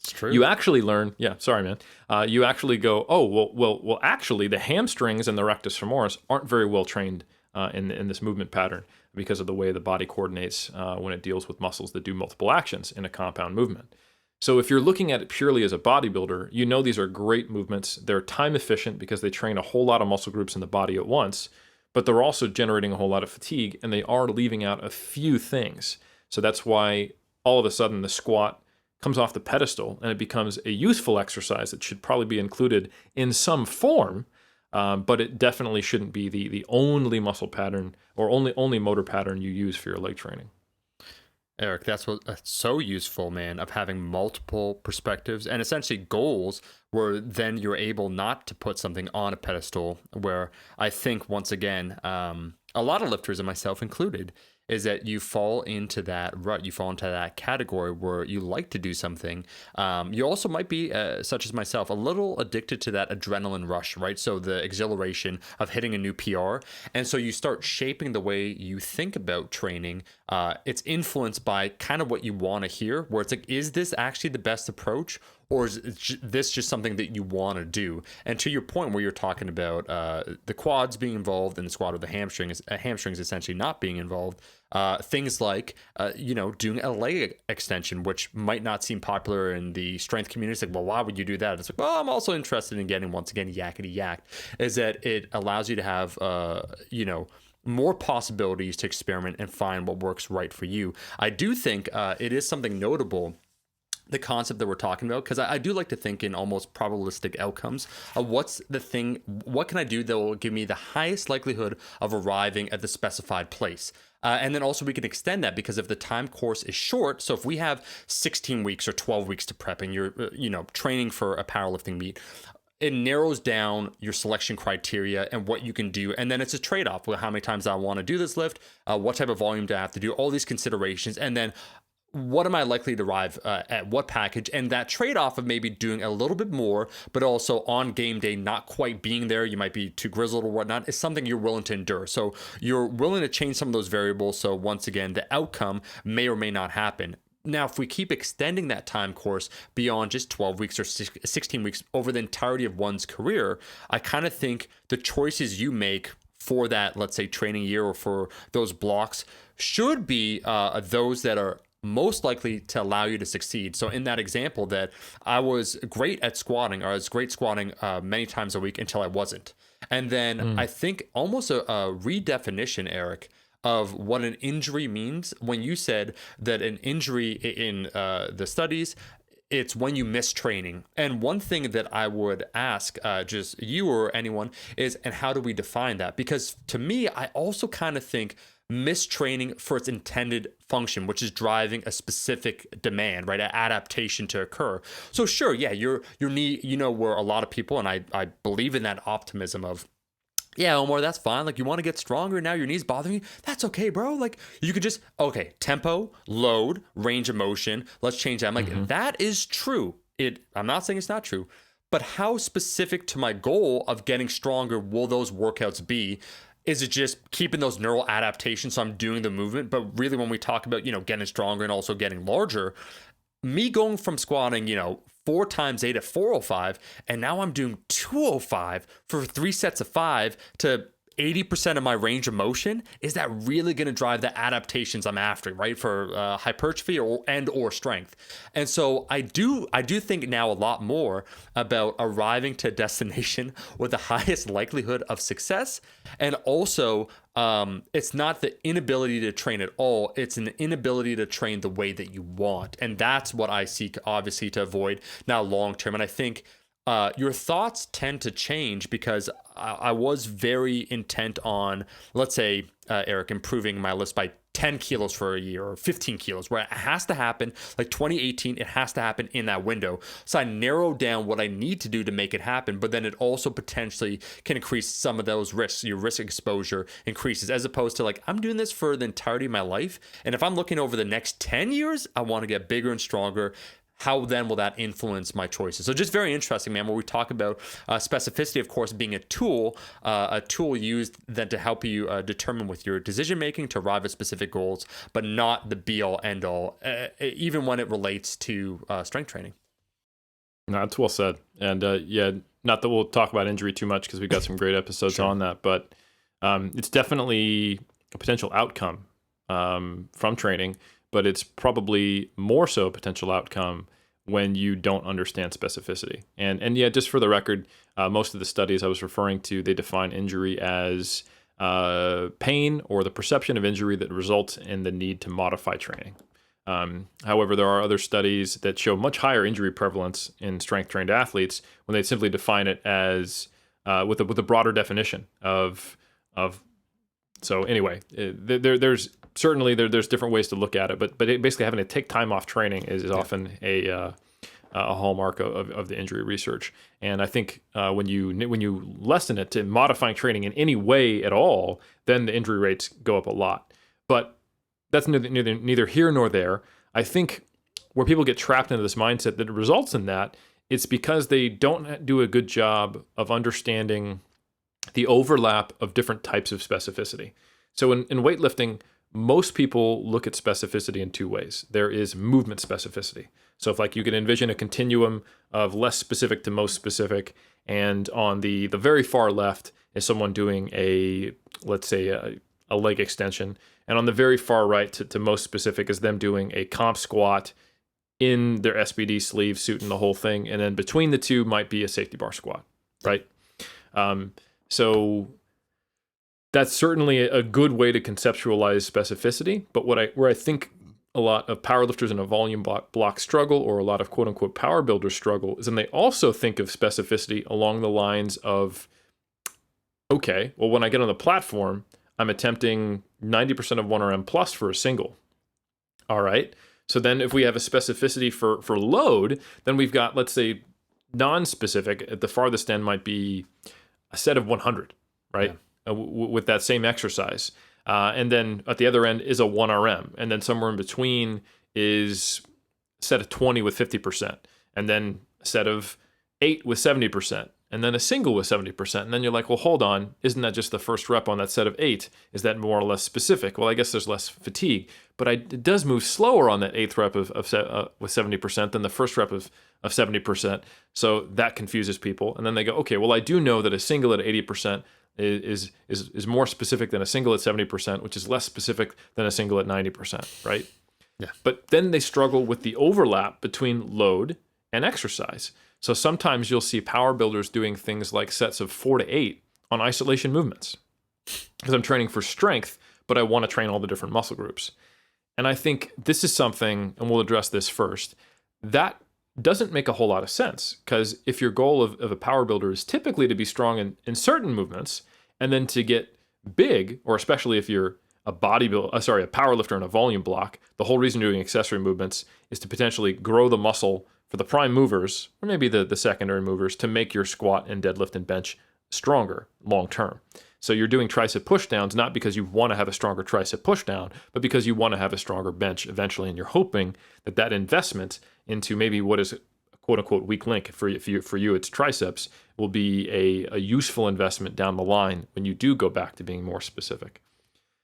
It's true. You actually learn, you actually go, well, actually the hamstrings and the rectus femoris aren't very well trained in this movement pattern because of the way the body coordinates when it deals with muscles that do multiple actions in a compound movement. So if you're looking at it purely as a bodybuilder, these are great movements. They're time efficient because they train a whole lot of muscle groups in the body at once, but they're also generating a whole lot of fatigue, and they are leaving out a few things. So that's why all of a sudden the squat comes off the pedestal and it becomes a useful exercise that should probably be included in some form, but it definitely shouldn't be the only muscle pattern or only motor pattern you use for your leg training. Eric, that's what's so useful, man, of having multiple perspectives and essentially goals where then you're able not to put something on a pedestal, where I think, once again, a lot of lifters, and myself included, is that you fall into that rut, you fall into that category where you like to do something. You also might be, such as myself, a little addicted to that adrenaline rush, right? So the exhilaration of hitting a new PR. And so you start shaping the way you think about training. It's influenced by kind of what you want to hear, where it's like, is this actually the best approach? Or is this just something that you want to do? And to your point where you're talking about the quads being involved in the squat, or the hamstrings essentially not being involved, things like, doing a leg extension, which might not seem popular in the strength community. It's like, well, why would you do that? It's like, well, I'm also interested in getting, once again, yakety yak, is that it allows you to have, more possibilities to experiment and find what works right for you. I do think it is something notable, the concept that we're talking about, because I do like to think in almost probabilistic outcomes of what can I do that will give me the highest likelihood of arriving at the specified place. And then also we can extend that, because if the time course is short, so if we have 16 weeks or 12 weeks to prep and you're, training for a powerlifting meet, it narrows down your selection criteria and what you can do. And then it's a trade-off with how many times I want to do this lift, what type of volume do I have to do, all these considerations. And then what am I likely to arrive at what package? And that trade-off of maybe doing a little bit more, but also on game day not quite being there, you might be too grizzled or whatnot, is something you're willing to endure. So you're willing to change some of those variables. So once again, the outcome may or may not happen. Now, if we keep extending that time course beyond just 12 weeks or 16 weeks over the entirety of one's career, I kind of think the choices you make for that, let's say, training year or for those blocks should be those that are most likely to allow you to succeed. So in that example, that I was great at squatting, or I was great squatting many times a week until I wasn't. And then I think almost a redefinition, Eric, of what an injury means when you said that an injury in the studies, it's when you miss training. And one thing that I would ask just you or anyone is, and how do we define that? Because to me, I also kind of think mistraining for its intended function, which is driving a specific demand, right? An adaptation to occur. So sure, yeah, your knee, where a lot of people, and I believe in that optimism of, yeah, Omar, that's fine. Like, you want to get stronger now, your knee's bothering you. That's okay, bro. Like, you could just, okay, tempo, load, range of motion. Let's change that. I'm like, that is true. I'm not saying it's not true, but how specific to my goal of getting stronger will those workouts be? Is it just keeping those neural adaptations so I'm doing the movement? But really, when we talk about, getting stronger and also getting larger, me going from squatting, 4 times 8 at 405, and now I'm doing 205 for 3 sets of 5 to 80% of my range of motion, is that really going to drive the adaptations I'm after, right? For hypertrophy or strength. And so I do think now a lot more about arriving to a destination with the highest likelihood of success. And also, it's not the inability to train at all. It's an inability to train the way that you want. And that's what I seek, obviously, to avoid now long term. And I think your thoughts tend to change, because I was very intent on, let's say, Eric, improving my lifts by 10 kilos for a year or 15 kilos, where it has to happen, like 2018, it has to happen in that window. So I narrowed down what I need to do to make it happen, but then it also potentially can increase some of those risks. Your risk exposure increases, as opposed to like, I'm doing this for the entirety of my life. And if I'm looking over the next 10 years, I want to get bigger and stronger. How then will that influence my choices? So just very interesting, man, where we talk about specificity, of course, being a tool used then to help you determine with your decision-making to arrive at specific goals, but not the be-all, end-all, even when it relates to strength training. No, that's well said. And yeah, not that we'll talk about injury too much, because we've got some great episodes Sure. on that, but it's definitely a potential outcome from training, but it's probably more so a potential outcome when you don't understand specificity. And yeah, just for the record, most of the studies I was referring to, they define injury as pain or the perception of injury that results in the need to modify training. However, there are other studies that show much higher injury prevalence in strength-trained athletes when they simply define it as with a broader definition of. So anyway, there's certainly different ways to look at it, but basically having to take time off training is often a hallmark of the injury research. And I think when you lessen it to modifying training in any way at all, then the injury rates go up a lot. But that's neither here nor there. I think where people get trapped into this mindset that results in that, it's because they don't do a good job of understanding the overlap of different types of specificity. So in weightlifting, most people look at specificity in 2 ways. There is movement specificity. So if you can envision a continuum of less specific to most specific, and on the very far left is someone doing let's say a leg extension, and on the very far right to most specific is them doing a comp squat in their SBD sleeve suit and the whole thing, and then between the two might be a safety bar squat, right? So that's certainly a good way to conceptualize specificity. But where I think a lot of powerlifters in a volume block struggle, or a lot of quote unquote power builders struggle, is when they also think of specificity along the lines of, okay, well, when I get on the platform, I'm attempting 90% of 1RM plus for a single. All right. So then if we have a specificity for load, then we've got, let's say, non-specific. At the farthest end might be a set of 100, right? Yeah. With that same exercise. And then at the other end is a 1RM. And then somewhere in between is a set of 20 with 50%. And then a set of 8 with 70%. And then a single with 70%. And then you're like, well, hold on. Isn't that just the first rep on that set of 8? Is that more or less specific? Well, I guess there's less fatigue. But it does move slower on that 8th rep with 70% than the first rep of 70%. So that confuses people. And then they go, okay, well, I do know that a single at 80% is more specific than a single at 70%, which is less specific than a single at 90%, right? Yeah. But then they struggle with the overlap between load and exercise. So sometimes you'll see power builders doing things like sets of 4 to 8 on isolation movements because I'm training for strength, but I want to train all the different muscle groups. And I think this is something, and we'll address this first, that doesn't make a whole lot of sense, because if your goal of a power builder is typically to be strong in certain movements and then to get big, or especially if you're a power lifter in a volume block, the whole reason you're doing accessory movements is to potentially grow the muscle for the prime movers, or maybe the secondary movers, to make your squat and deadlift and bench stronger long term. So you're doing tricep pushdowns not because you want to have a stronger tricep pushdown, but because you want to have a stronger bench eventually, and you're hoping that that investment into maybe what is a quote unquote weak link for you it's triceps will be a useful investment down the line when you do go back to being more specific.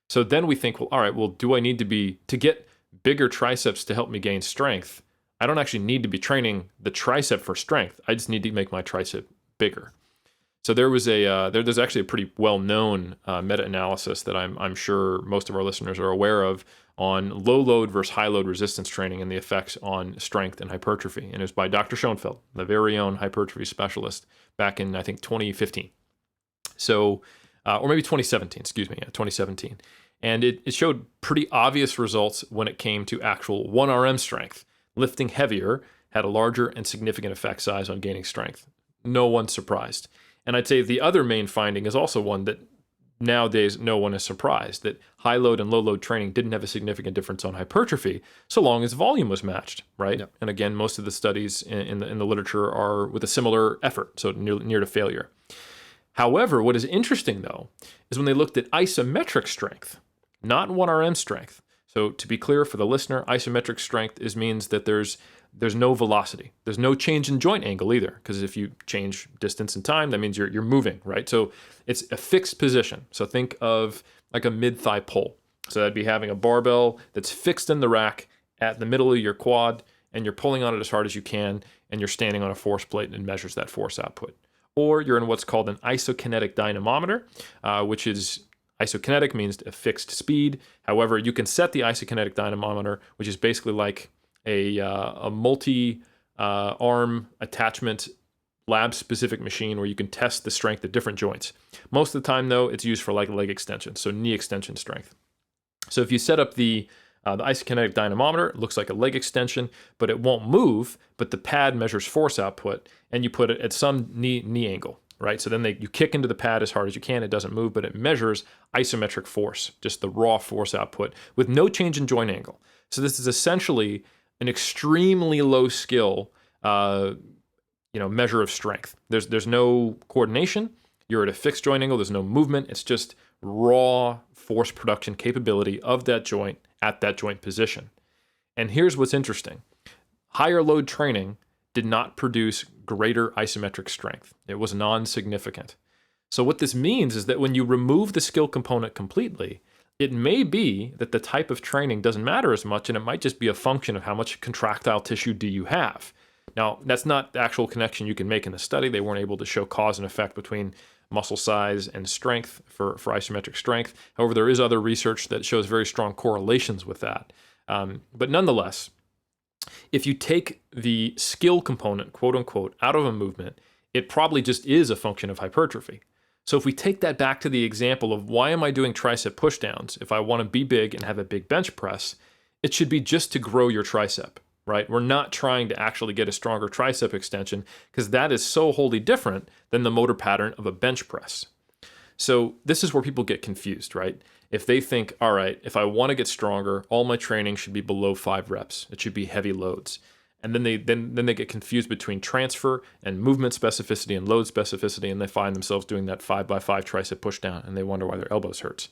So then we think, well, all right, well, do I need to get bigger triceps to help me gain strength? I don't actually need to be training the tricep for strength. I just need to make my tricep bigger. So there's actually a pretty well-known meta-analysis that I'm sure most of our listeners are aware of on low load versus high load resistance training and the effects on strength and hypertrophy. And it was by Dr. Schoenfeld, the very own hypertrophy specialist, back in, I think, 2015. So, or maybe 2017, 2017. And it showed pretty obvious results when it came to actual 1RM strength. Lifting heavier had a larger and significant effect size on gaining strength. No one's surprised. And I'd say the other main finding is also one that nowadays no one is surprised, that high load and low load training didn't have a significant difference on hypertrophy so long as volume was matched, right? Yep. And again, most of the studies in the literature are with a similar effort, so near to failure. However, what is interesting though is when they looked at isometric strength, not 1RM strength. So to be clear for the listener, isometric strength means that there's no velocity. There's no change in joint angle either, because if you change distance and time, that means you're moving, right? So it's a fixed position. So think of like a mid-thigh pull. So that'd be having a barbell that's fixed in the rack at the middle of your quad, and you're pulling on it as hard as you can, and you're standing on a force plate and measures that force output. Or you're in what's called an isokinetic dynamometer, which is isokinetic means a fixed speed. However, you can set the isokinetic dynamometer, which is basically like a multi-arm attachment lab-specific machine where you can test the strength of different joints. Most of the time, though, it's used for like leg extension, so knee extension strength. So if you set up the isokinetic dynamometer, it looks like a leg extension, but it won't move, but the pad measures force output, and you put it at some knee angle, right? So then you kick into the pad as hard as you can, it doesn't move, but it measures isometric force, just the raw force output, with no change in joint angle. So this is essentially an extremely low skill measure of strength. There's no coordination. You're at a fixed joint angle. There's no movement. It's just raw force production capability of that joint at that joint position. And here's what's interesting. Higher load training did not produce greater isometric strength. It was non-significant. So what this means is that when you remove the skill component completely, it may be that the type of training doesn't matter as much, and it might just be a function of how much contractile tissue do you have. Now, that's not the actual connection you can make in the study. They weren't able to show cause and effect between muscle size and strength for isometric strength. However, there is other research that shows very strong correlations with that. But nonetheless, if you take the skill component, quote unquote, out of a movement, it probably just is a function of hypertrophy. So if we take that back to the example of why am I doing tricep pushdowns? If I want to be big and have a big bench press, it should be just to grow your tricep, right? We're not trying to actually get a stronger tricep extension, because that is so wholly different than the motor pattern of a bench press. So this is where people get confused, right? If they think, all right, if I want to get stronger, all my training should be below 5 reps. It should be heavy loads. And then they get confused between transfer and movement specificity and load specificity, and they find themselves doing that 5x5 tricep pushdown, and they wonder why their elbows hurts.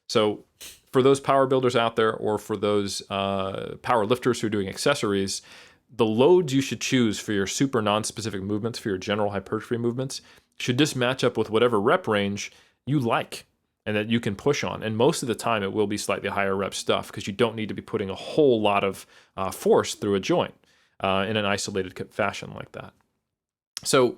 So for those power builders out there, or for those power lifters who are doing accessories, the loads you should choose for your super non-specific movements, for your general hypertrophy movements, should just match up with whatever rep range you like and that you can push on. And most of the time, it will be slightly higher rep stuff, because you don't need to be putting a whole lot of force through a joint in an isolated fashion like that. So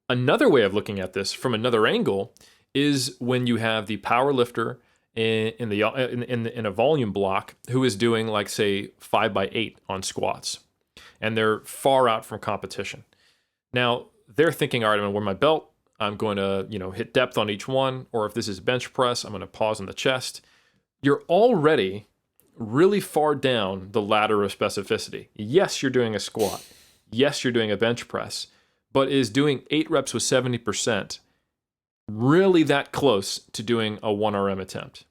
another way of looking at this from another angle is when you have the power lifter in a volume block who is doing like say 5x8 on squats, and they're far out from competition. Now they're thinking, all right, I'm gonna wear my belt. I'm going to hit depth on each one, or if this is bench press, I'm going to pause on the chest. You're already really far down the ladder of specificity. Yes, you're doing a squat. Yes, you're doing a bench press, but is doing 8 reps with 70% really that close to doing a 1RM attempt?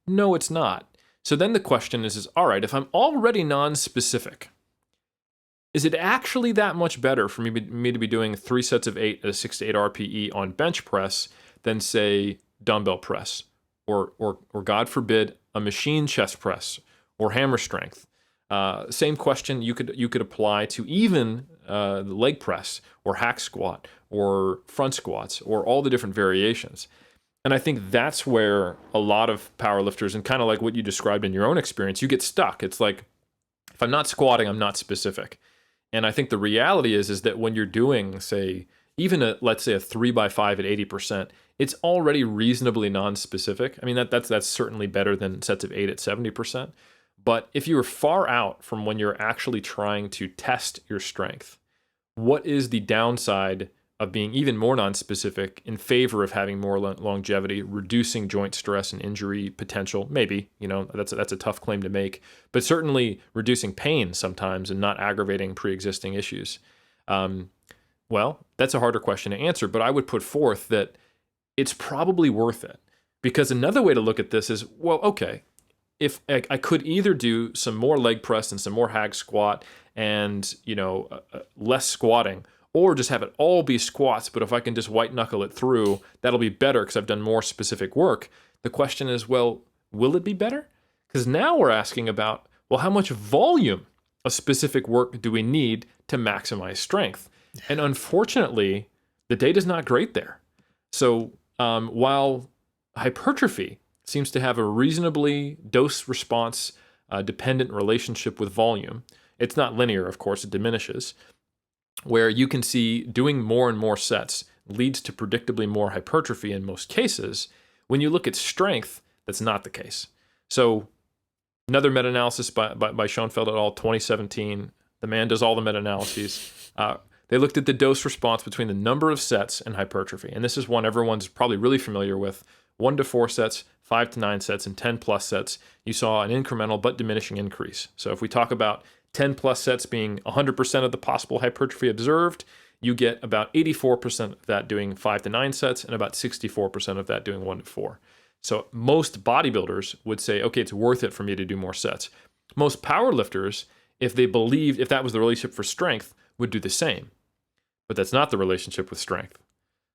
No, it's not. So then the question is all right, if I'm already non-specific, is it actually that much better for me to be doing 3 sets of 8 at a 6 to 8 RPE on bench press than, say, dumbbell press, or God forbid, a machine chest press or hammer strength? Same question you could apply to even the leg press or hack squat or front squats or all the different variations. And I think that's where a lot of powerlifters, and kind of like what you described in your own experience, you get stuck. It's like, if I'm not squatting, I'm not specific. And I think the reality is that when you're doing, say, even let's say a 3x5 at 80%, it's already reasonably non-specific. I mean, that's certainly better than sets of 8 at 70%. But if you are far out from when you're actually trying to test your strength, what is the downside of being even more non-specific in favor of having more longevity, reducing joint stress and injury potential? Maybe, that's a tough claim to make, but certainly reducing pain sometimes and not aggravating pre-existing issues. Well, that's a harder question to answer, but I would put forth that it's probably worth it, because another way to look at this is, well, okay, if I could either do some more leg press and some more hag squat and less squatting, or just have it all be squats, but if I can just white knuckle it through, that'll be better because I've done more specific work. The question is, well, will it be better? Because now we're asking about, well, how much volume of specific work do we need to maximize strength? And unfortunately, the data's not great there. So while hypertrophy seems to have a reasonably dose-response dependent relationship with volume, it's not linear, of course, it diminishes, where you can see doing more and more sets leads to predictably more hypertrophy in most cases. When you look at strength, that's not the case. So another meta-analysis by Schoenfeld et al., 2017, the man does all the meta-analyses. They looked at the dose response between the number of sets and hypertrophy. And this is one everyone's probably really familiar with. 1 to 4 sets, 5 to 9 sets, and 10 plus sets. You saw an incremental but diminishing increase. So if we talk about 10 plus sets being 100% of the possible hypertrophy observed, you get about 84% of that doing 5 to 9 sets and about 64% of that doing 1 to 4. So most bodybuilders would say, okay, it's worth it for me to do more sets. Most powerlifters, if they believed, if that was the relationship for strength, would do the same. But that's not the relationship with strength.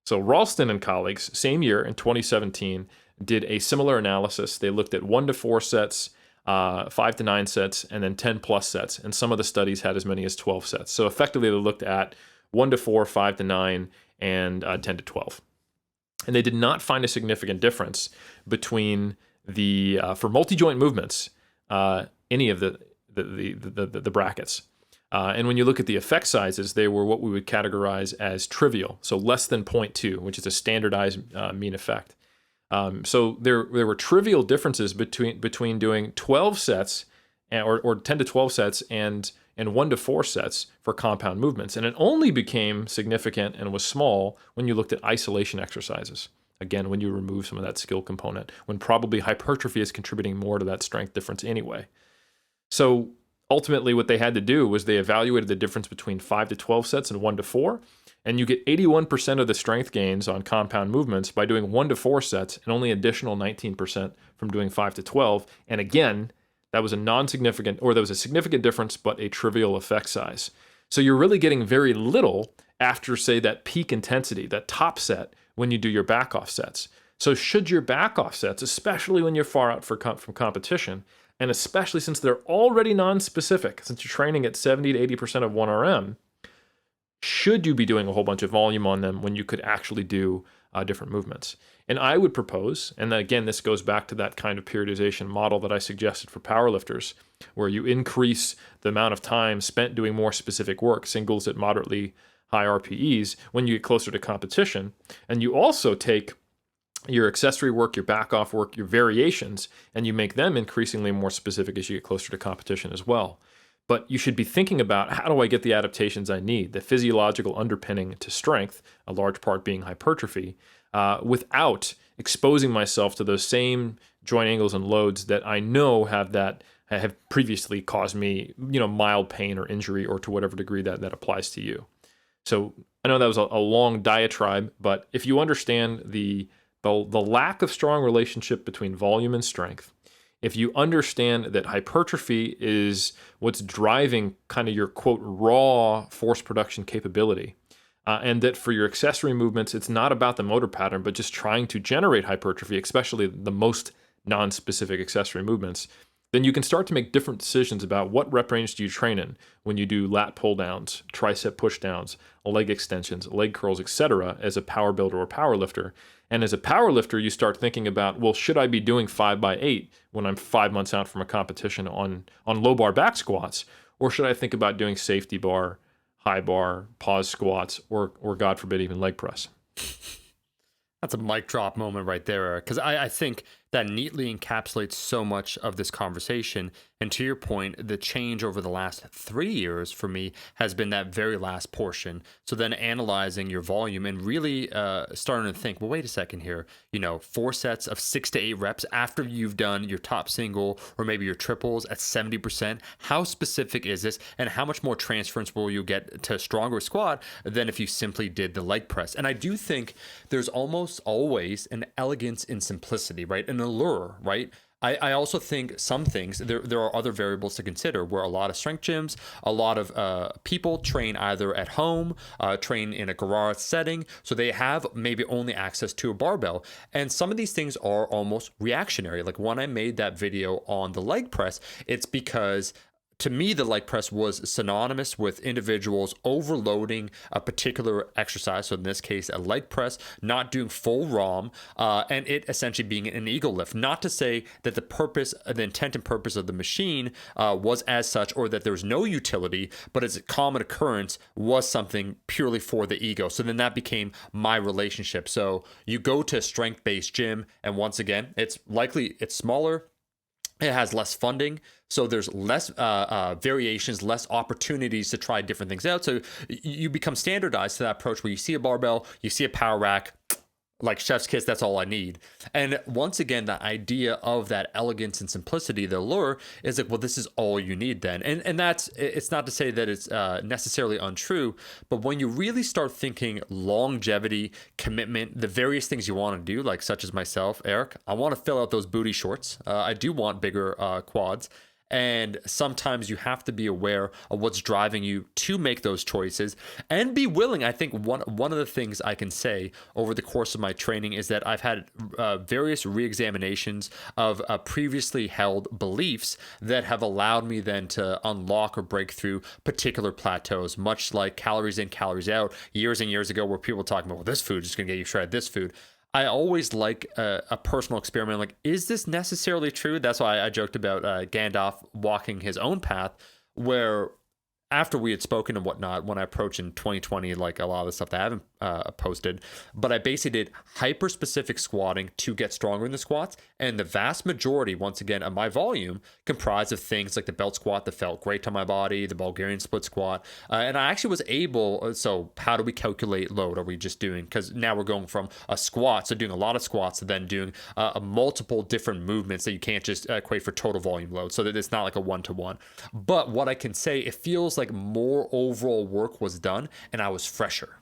So Ralston and colleagues, same year in 2017, did a similar analysis. They looked at 1 to 4 sets, 5 to 9 sets, and then 10 plus sets. And some of the studies had as many as 12 sets. So effectively, they looked at 1 to 4, 5 to 9, and 10 to 12. And they did not find a significant difference between the, for multi-joint movements, any of the brackets. And when you look at the effect sizes, they were what we would categorize as trivial, so less than 0.2, which is a standardized mean effect. So there were trivial differences between doing 12 sets or 10 to 12 sets and 1 to 4 sets for compound movements. And it only became significant and was small when you looked at isolation exercises. Again, when you remove some of that skill component, when probably hypertrophy is contributing more to that strength difference anyway. So ultimately, what they had to do was they evaluated the difference between 5 to 12 sets and 1 to 4, and you get 81% of the strength gains on compound movements by doing 1 to 4 sets and only additional 19% from doing 5 to 12. And again, that was a significant difference, but a trivial effect size. So you're really getting very little after, say, that peak intensity, that top set, when you do your back off sets. So should your back off sets, especially when you're far out from competition, and especially since they're already non-specific, since you're training at 70 to 80% of 1RM, should you be doing a whole bunch of volume on them when you could actually do different movements? And I would propose, and again, this goes back to that kind of periodization model that I suggested for powerlifters, where you increase the amount of time spent doing more specific work, singles at moderately high RPEs, when you get closer to competition. And you also take your accessory work, your back off work, your variations, and you make them increasingly more specific as you get closer to competition as well. But you should be thinking about, how do I get the adaptations I need, the physiological underpinning to strength, a large part being hypertrophy, without exposing myself to those same joint angles and loads that I know have previously caused me, mild pain or injury, or to whatever degree that applies to you. So I know that was a long diatribe, but if you understand the lack of strong relationship between volume and strength, if you understand that hypertrophy is what's driving kind of your quote raw force production capability, and that for your accessory movements, it's not about the motor pattern, but just trying to generate hypertrophy, especially the most non-specific accessory movements, then you can start to make different decisions about what rep range do you train in when you do lat pull downs, tricep push downs, leg extensions, leg curls, etc. as a power builder or power lifter. And as a power lifter, you start thinking about, well, should I be doing 5x8 when I'm 5 months out from a competition on low bar back squats? Or should I think about doing safety bar, high bar, pause squats, or God forbid, even leg press? That's a mic drop moment right there, Eric, because I think that neatly encapsulates so much of this conversation. And to your point, the change over the last 3 years for me has been that very last portion. So then analyzing your volume and really starting to think, well, wait a second here, 4 sets of 6 to 8 reps after you've done your top single or maybe your triples at 70%. How specific is this? And how much more transference will you get to a stronger squat than if you simply did the leg press? And I do think there's almost always an elegance in simplicity, right? An allure, right? I also think some things, there are other variables to consider where a lot of strength gyms, a lot of people train either at home, train in a garage setting, so they have maybe only access to a barbell. And some of these things are almost reactionary. Like when I made that video on the leg press, it's because to me, the leg press was synonymous with individuals overloading a particular exercise. So in this case, a leg press, not doing full ROM, and it essentially being an ego lift. Not to say that the intent and purpose of the machine was as such, or that there was no utility, but as a common occurrence was something purely for the ego. So then that became my relationship. So you go to a strength-based gym, and once again, it's smaller. It has less funding, so there's less variations, less opportunities to try different things out. So you become standardized to that approach where you see a barbell, you see a power rack, like chef's kiss, that's all I need. And once again, the idea of that elegance and simplicity, the allure, is like, well, this is all you need then. And it's not to say that it's necessarily untrue, but when you really start thinking longevity, commitment, the various things you want to do, like such as myself, Eric, I want to fill out those booty shorts. I do want bigger quads. And sometimes you have to be aware of what's driving you to make those choices and be willing. I think one of the things I can say over the course of my training is that I've had various reexaminations of previously held beliefs that have allowed me then to unlock or break through particular plateaus, much like calories in, calories out, years and years ago, where people were talking about, well, this food is going to get you shredded, this food. I always like a personal experiment. Like, is this necessarily true? That's why I joked about Gandalf walking his own path, where after we had spoken and whatnot, when I approached in 2020, like a lot of the stuff that I haven't posted, but I basically did hyper specific squatting to get stronger in the squats. And the vast majority, once again, of my volume comprised of things like the belt squat that felt great to my body, the Bulgarian split squat. And I actually was able, so how do we calculate load? Are we just doing, because now we're going from a squat, so doing a lot of squats, to then doing multiple different movements that you can't just equate for total volume load, so that it's not like a one-to-one. But what I can say, it feels like more overall work was done and I was fresher.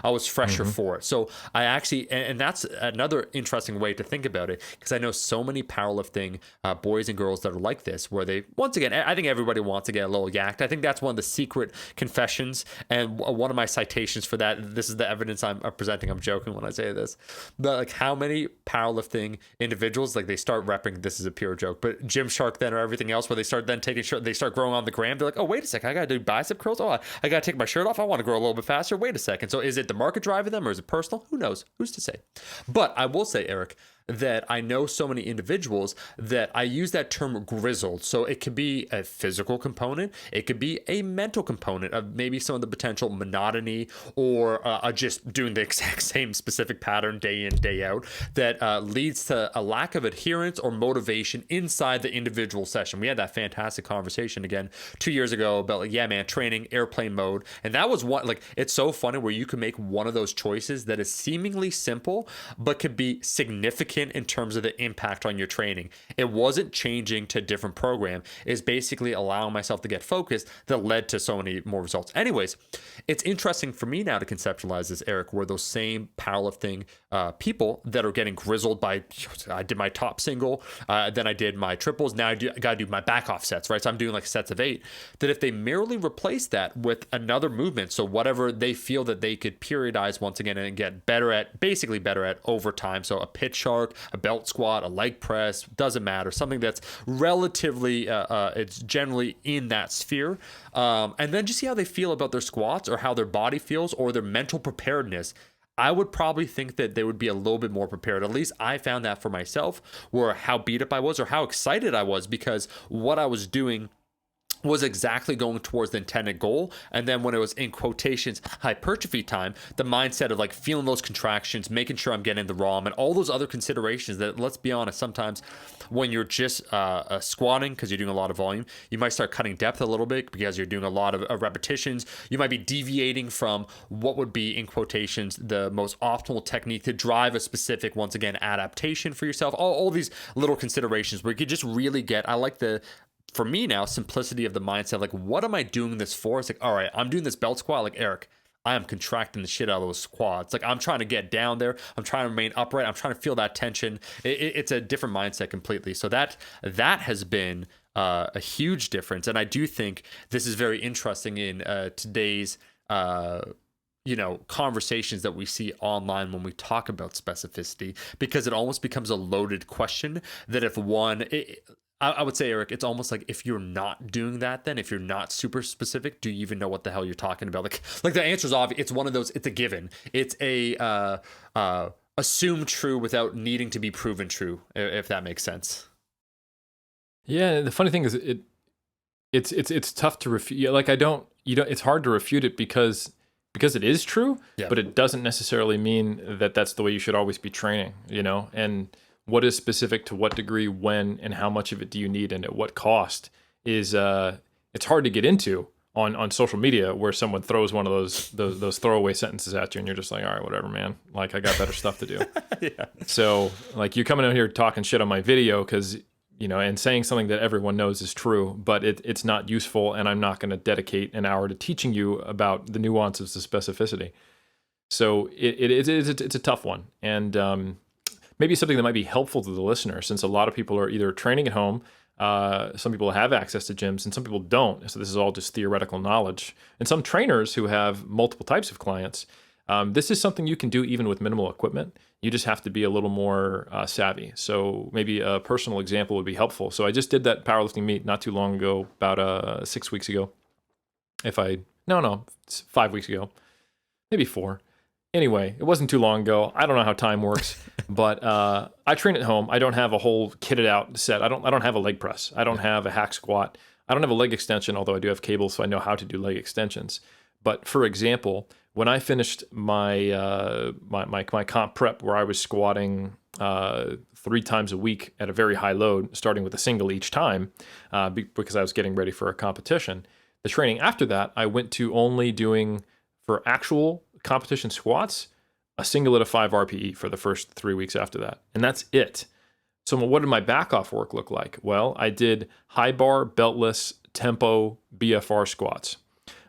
For it. So I actually, and that's another interesting way to think about it, because I know so many powerlifting boys and girls that are like this, where they, once again, I think everybody wants to get a little yacked. I think that's one of the secret confessions, and one of my citations for that, this is the evidence I'm presenting. I'm joking when I say this, but like how many powerlifting individuals, like they start repping, this is a pure joke, but Gymshark then or everything else, where they start then they start growing on the gram. They're like, oh, wait a second, I gotta do bicep curls. Oh, I gotta take my shirt off. I want to grow a little bit faster. Wait a second. So is it the market driving them, or is it personal? Who knows? Who's to say? But I will say, Eric, that I know so many individuals that I use that term grizzled. So it could be a physical component, it could be a mental component of maybe some of the potential monotony or just doing the exact same specific pattern day in, day out that leads to a lack of adherence or motivation inside the individual session. We had that fantastic conversation again 2 years ago about like, yeah, man, training airplane mode. And that was one, like, it's so funny where you can make one of those choices that is seemingly simple, but could be significant in terms of the impact on your training. It wasn't changing to a different program, is basically allowing myself to get focused that led to so many more results. Anyways, it's interesting for me now to conceptualize this, Eric, where those same powerlifting people that are getting grizzled by, I did my top single, then I did my triples, now I got to do my back off sets, right? So I'm doing like sets of 8, that if they merely replace that with another movement, so whatever they feel that they could periodize once again and get better at, basically better at over time. So a pitch shark, a belt squat, a leg press, doesn't matter. Something that's relatively, it's generally in that sphere. And then just see how they feel about their squats or how their body feels or their mental preparedness. I would probably think that they would be a little bit more prepared. At least I found that for myself, where how beat up I was or how excited I was because what I was doing was exactly going towards the intended goal. And then when it was in quotations hypertrophy time, the mindset of like feeling those contractions, making sure I'm getting the ROM and all those other considerations that, let's be honest, sometimes when you're just squatting because you're doing a lot of volume, you might start cutting depth a little bit because you're doing a lot of repetitions. You might be deviating from what would be in quotations the most optimal technique to drive a specific, once again, adaptation for yourself. All these little considerations where you could just really get, I like the, for me now, simplicity of the mindset. Like, what am I doing this for? It's like, all right, I'm doing this belt squat. Like, Eric, I am contracting the shit out of those quads. Like, I'm trying to get down there. I'm trying to remain upright. I'm trying to feel that tension. It's a different mindset completely. So that has been a huge difference. And I do think this is very interesting in today's conversations that we see online when we talk about specificity, because it almost becomes a loaded question that if one, I would say, Eric, it's almost like if you're not doing that, then if you're not super specific, do you even know what the hell you're talking about? Like the answer is obvious. It's one of those, it's a given. It's a assumed true without needing to be proven true, if that makes sense. Yeah, the funny thing is it's tough to refute. Like it's hard to refute it because it is true, Yeah. but it doesn't necessarily mean that that's the way you should always be training, and what is specific to what degree, when, and how much of it do you need, and at what cost is it's hard to get into on social media, where someone throws one of those throwaway sentences at you, and you're just like, all right, whatever, man. Like, I got better stuff to do. Yeah. So, like, you're coming out here talking shit on my video because and saying something that everyone knows is true, but it's not useful, and I'm not going to dedicate an hour to teaching you about the nuances of specificity. So it's a tough one, and maybe something that might be helpful to the listener, since a lot of people are either training at home, some people have access to gyms, and some people don't. So this is all just theoretical knowledge. And some trainers who have multiple types of clients, this is something you can do even with minimal equipment. You just have to be a little more savvy. So maybe a personal example would be helpful. So I just did that powerlifting meet not too long ago, about 6 weeks ago. It's 5 weeks ago, maybe 4. Anyway, it wasn't too long ago. I don't know how time works, but I train at home. I don't have a whole kitted out set. I don't have a leg press. I don't have a hack squat. I don't have a leg extension, although I do have cables, so I know how to do leg extensions. But for example, when I finished my my comp prep, where I was squatting 3 times a week at a very high load, starting with a single each time, because I was getting ready for a competition. The training after that, I went to only doing, for actual competition squats, a single at a 5 RPE for the first 3 weeks after that. And that's it. So what did my back off work look like? Well, I did high bar, beltless, tempo, BFR squats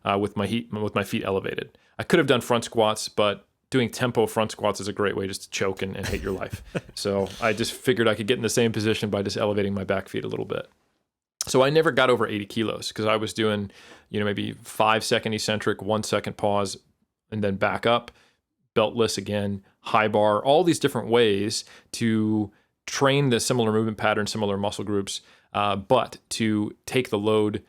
with my feet elevated. I could have done front squats, but doing tempo front squats is a great way just to choke and hate your life. So I just figured I could get in the same position by just elevating my back feet a little bit. So I never got over 80 kilos because I was doing, maybe 5-second eccentric, 1-second pause, and then back up, beltless again, high bar, all these different ways to train the similar movement pattern, similar muscle groups, but to take the load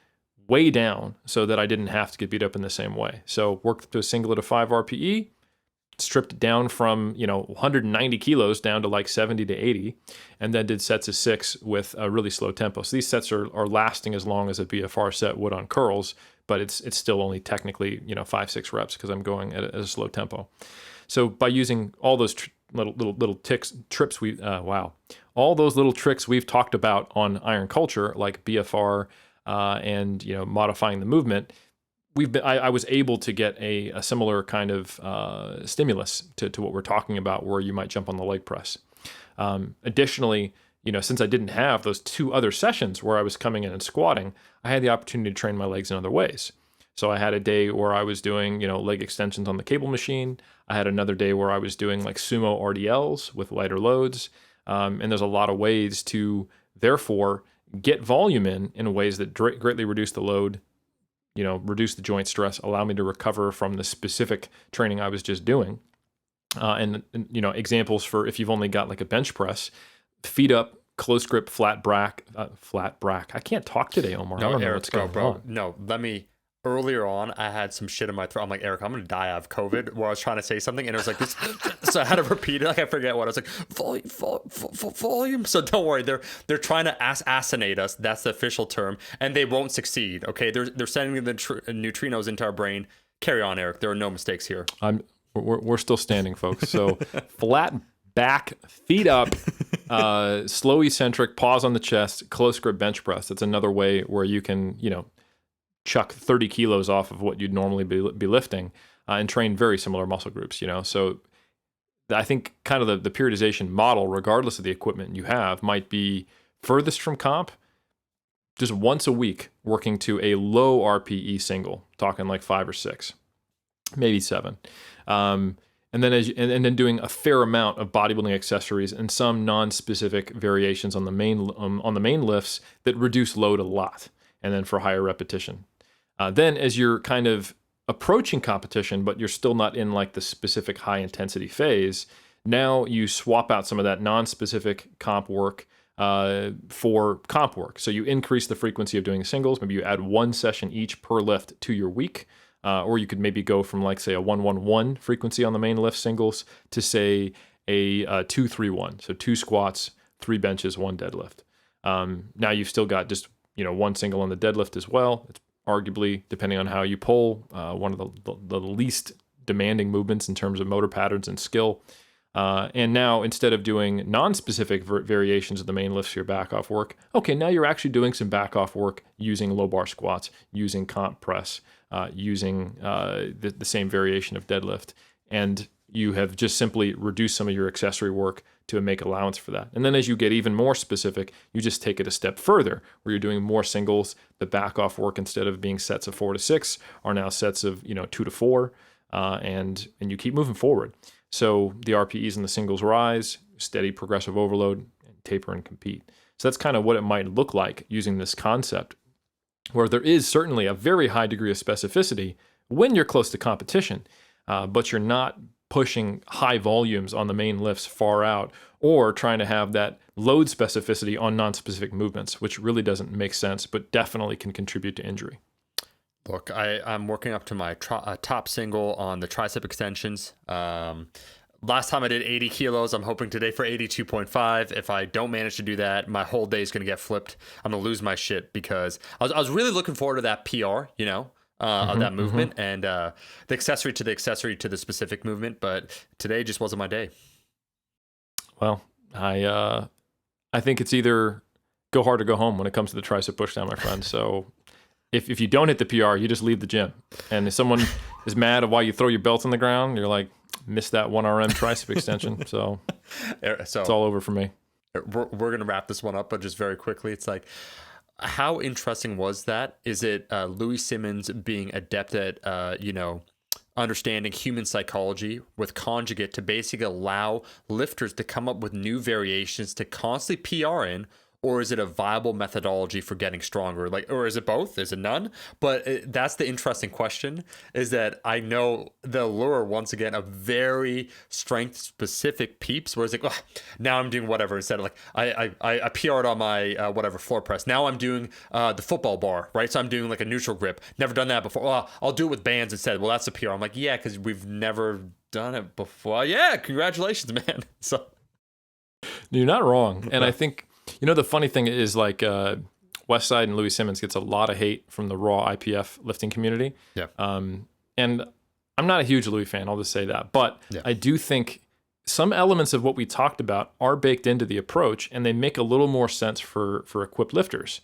way down so that I didn't have to get beat up in the same way. So worked to a single at a 5 RPE, stripped it down from 190 kilos down to like 70 to 80, and then did sets of 6 with a really slow tempo. So these sets are lasting as long as a BFR set would on curls, but it's still only technically 5-6 reps because I'm going at a slow tempo. So by using all those little trips all those little tricks we've talked about on Iron Culture, like BFR and modifying the movement, I was able to get a similar kind of stimulus to what we're talking about, where you might jump on the leg press. Additionally, since I didn't have those 2 other sessions where I was coming in and squatting, I had the opportunity to train my legs in other ways. So I had a day where I was doing, leg extensions on the cable machine. I had another day where I was doing like sumo RDLs with lighter loads. And there's a lot of ways to, therefore, get volume in ways that greatly reduce the load, reduce the joint stress, allow me to recover from the specific training I was just doing. And examples for if you've only got like a bench press, feet up, close grip, flat brack. I can't talk today, Omar. No, I don't know Eric, what's going bro. on. No, earlier on, I had some shit in my throat. I'm like, Eric, I'm going to die. I have COVID, where I was trying to say something, and it was like this. So I had to repeat it. Like, I forget what. I was like, volume. So don't worry. They're trying to assassinate us. That's the official term. And they won't succeed. Okay. They're sending the neutrinos into our brain. Carry on, Eric. There are no mistakes here. We're still standing, folks. So flat back, feet up, slow eccentric, pause on the chest, close grip bench press. That's another way where you can, chuck 30 kilos off of what you'd normally be lifting and train very similar muscle groups, So I think kind of the periodization model, regardless of the equipment you have, might be furthest from comp, just once a week working to a low RPE single, talking like 5 or 6, maybe 7. And then and then doing a fair amount of bodybuilding accessories and some non-specific variations on the main lifts that reduce load a lot, and then for higher repetition. Then as you're kind of approaching competition, but you're still not in like the specific high intensity phase, now you swap out some of that non-specific comp work for comp work. So you increase the frequency of doing singles. Maybe you add 1 session each per lift to your week. Or you could maybe go from like, say, a 1-1-1 frequency on the main lift singles to, say, a 2-3-1. So 2 squats, 3 benches, 1 deadlift. Now you've still got just 1 single on the deadlift as well. It's arguably, depending on how you pull, one of the least demanding movements in terms of motor patterns and skill. And now, instead of doing non-specific variations of the main lifts for your back-off work, okay, now you're actually doing some back-off work using low bar squats, using comp press, using the same variation of deadlift. And you have just simply reduced some of your accessory work to make allowance for that. And then as you get even more specific, you just take it a step further, where you're doing more singles. The back-off work, instead of being sets of 4 to 6, are now sets of 2 to 4, and you keep moving forward. So the RPEs and the singles rise, steady progressive overload, and taper and compete. So that's kind of what it might look like using this concept, where there is certainly a very high degree of specificity when you're close to competition, but you're not pushing high volumes on the main lifts far out, or trying to have that load specificity on non-specific movements, which really doesn't make sense, but definitely can contribute to injury. Look, I'm working up to my top single on the tricep extensions. Last time I did 80 kilos. I'm hoping today for 82.5. If I don't manage to do that, my whole day is going to get flipped. I'm going to lose my shit, because I was really looking forward to that PR, of that movement, and the accessory to the specific movement. But today just wasn't my day. Well, I think it's either go hard or go home when it comes to the tricep pushdown, my friend. So if you don't hit the PR, you just leave the gym. And if someone is mad at why you throw your belt on the ground, you're like, missed that 1RM tricep extension. So it's all over for me. We're going to wrap this one up, but just very quickly, it's like, how interesting was that? Is it Louis Simmons being adept at, understanding human psychology with conjugate to basically allow lifters to come up with new variations to constantly PR in? or is it a viable methodology for getting stronger? Like, or is it both? Is it none? But that's the interesting question, is that I know the lure, once again, of very strength specific peeps, where it's like, oh, now I'm doing whatever. Instead of like, I PR'd on my whatever floor press. Now I'm doing the football bar, right? So I'm doing like a neutral grip. Never done that before. Oh, I'll do it with bands instead. Well, that's a PR. I'm like, yeah, because we've never done it before. Yeah, congratulations, man. So you're not wrong. And I think, the funny thing is, like, Westside and Louis Simmons gets a lot of hate from the raw IPF lifting community. Yeah. And I'm not a huge Louis fan, I'll just say that. But I do think some elements of what we talked about are baked into the approach, and they make a little more sense for equipped lifters.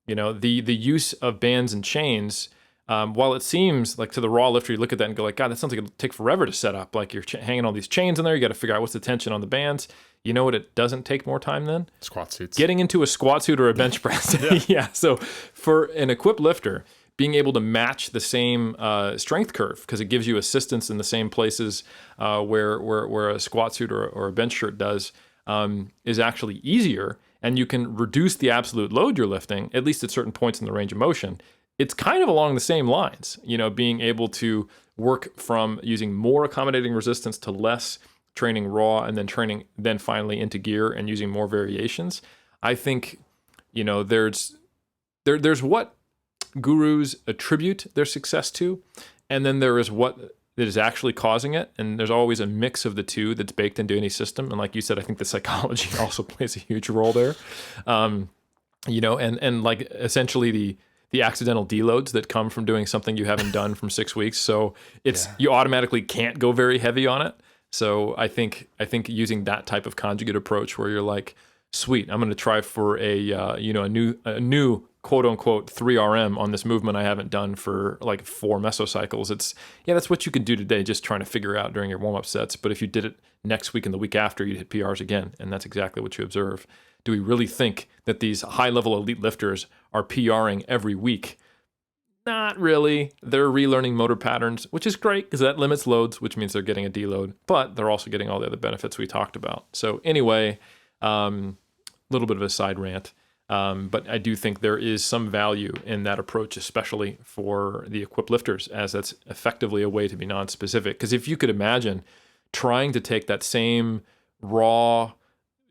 The use of bands and chains, while it seems like to the raw lifter, you look at that and go like, God, that sounds like it'll take forever to set up. Like, you're hanging all these chains in there. You got to figure out what's the tension on the bands. You know what? It doesn't take more time then? Squat suits. Getting into a squat suit or a bench press. Yeah. So for an equipped lifter, being able to match the same strength curve, because it gives you assistance in the same places where a squat suit or a bench shirt does, is actually easier. And you can reduce the absolute load you're lifting, at least at certain points in the range of motion. It's kind of along the same lines, being able to work from using more accommodating resistance to less, training raw, and then finally into gear and using more variations. I think, there's what gurus attribute their success to, and then there is what is actually causing it. And there's always a mix of the two that's baked into any system. And like you said, I think the psychology also plays a huge role there. And like essentially the accidental deloads that come from doing something you haven't done from 6 weeks. So you automatically can't go very heavy on it. So I think using that type of conjugate approach, where you're like, sweet, I'm going to try for a new quote unquote 3RM on this movement I haven't done for like 4 mesocycles. That's what you can do today, just trying to figure out during your warm up sets. But if you did it next week and the week after, you'd hit PRs again, and that's exactly what you observe. Do we really think that these high level elite lifters are PRing every week? Not really. They're relearning motor patterns, which is great because that limits loads, which means they're getting a deload, but they're also getting all the other benefits we talked about. So anyway, little bit of a side rant, but I do think there is some value in that approach, especially for the equipped lifters, as that's effectively a way to be non-specific. Because if you could imagine trying to take that same raw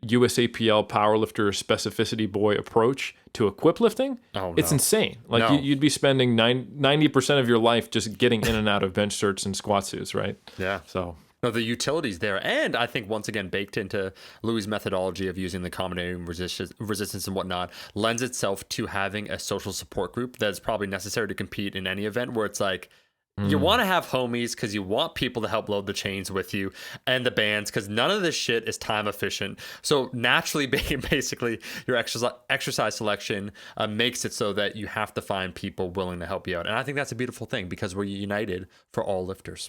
USAPL powerlifter specificity boy approach to equip lifting, it's insane. Like you'd be spending 90% of your life just getting in and out of bench certs and squat suits, right? Yeah. So no, the utility's there. And I think, once again, baked into Louis' methodology of using the accommodating resistance and whatnot, lends itself to having a social support group that's probably necessary to compete in any event, where it's like, you want to have homies because you want people to help load the chains with you and the bands, because none of this shit is time efficient. So naturally, basically, your exercise selection makes it so that you have to find people willing to help you out. And I think that's a beautiful thing, because we're united for all lifters.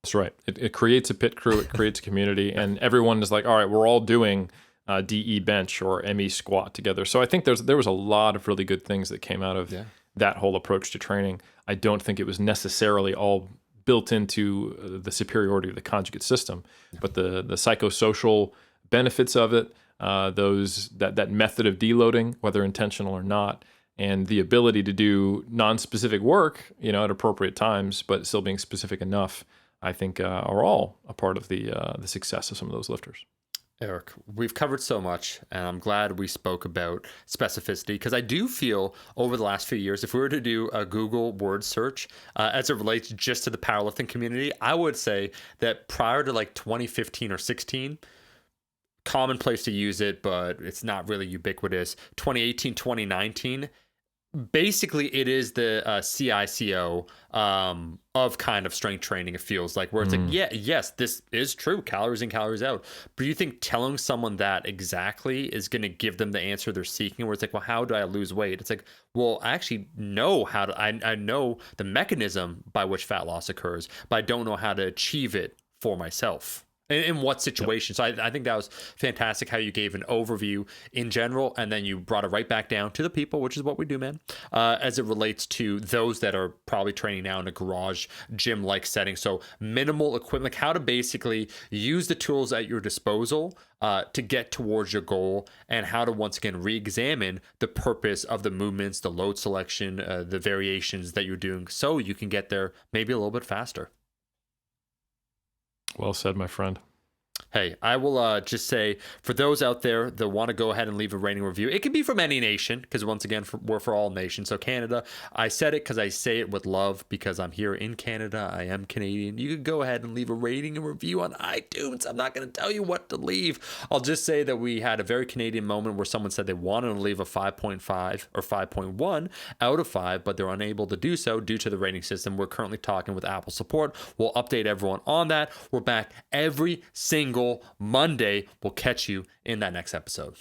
That's right. It creates a pit crew. It creates a community. And everyone is like, all right, we're all doing DE bench or ME squat together. So I think there was a lot of really good things that came out of that whole approach to training. I don't think it was necessarily all built into the superiority of the conjugate system, but the psychosocial benefits of it, that method of deloading, whether intentional or not, and the ability to do non-specific work, at appropriate times, but still being specific enough, I think are all a part of the success of some of those lifters. Eric, we've covered so much, and I'm glad we spoke about specificity, because I do feel over the last few years, if we were to do a Google word search as it relates just to the powerlifting community, I would say that prior to like 2015 or 16, commonplace to use it, but it's not really ubiquitous. 2018, 2019, basically it is the CICO of kind of strength training, it feels like, where it's like, yes, this is true, calories in, calories out. But do you think telling someone that exactly is going to give them the answer they're seeking, where it's like, well, how do I lose weight? It's like, well, I actually know how to, I know the mechanism by which fat loss occurs, but I don't know how to achieve it for myself. In what situation? So I think that was fantastic how you gave an overview in general, and then you brought it right back down to the people, which is what we do, man, as it relates to those that are probably training now in a garage gym-like setting. So minimal equipment, like how to basically use the tools at your disposal to get towards your goal, and how to once again re-examine the purpose of the movements, the load selection, the variations that you're doing, so you can get there maybe a little bit faster. Well said, my friend. Hey, I will just say, for those out there that want to go ahead and leave a rating review, it can be from any nation, because once again, we're for all nations. So Canada, I said it because I say it with love, because I'm here in Canada. I am Canadian. You can go ahead and leave a rating and review on iTunes. I'm not going to tell you what to leave. I'll just say that we had a very Canadian moment where someone said they wanted to leave a 5.5 or 5.1 out of 5, but they're unable to do so due to the rating system. We're currently talking with Apple support. We'll update everyone on that. We're back every single Monday. We'll catch you in that next episode.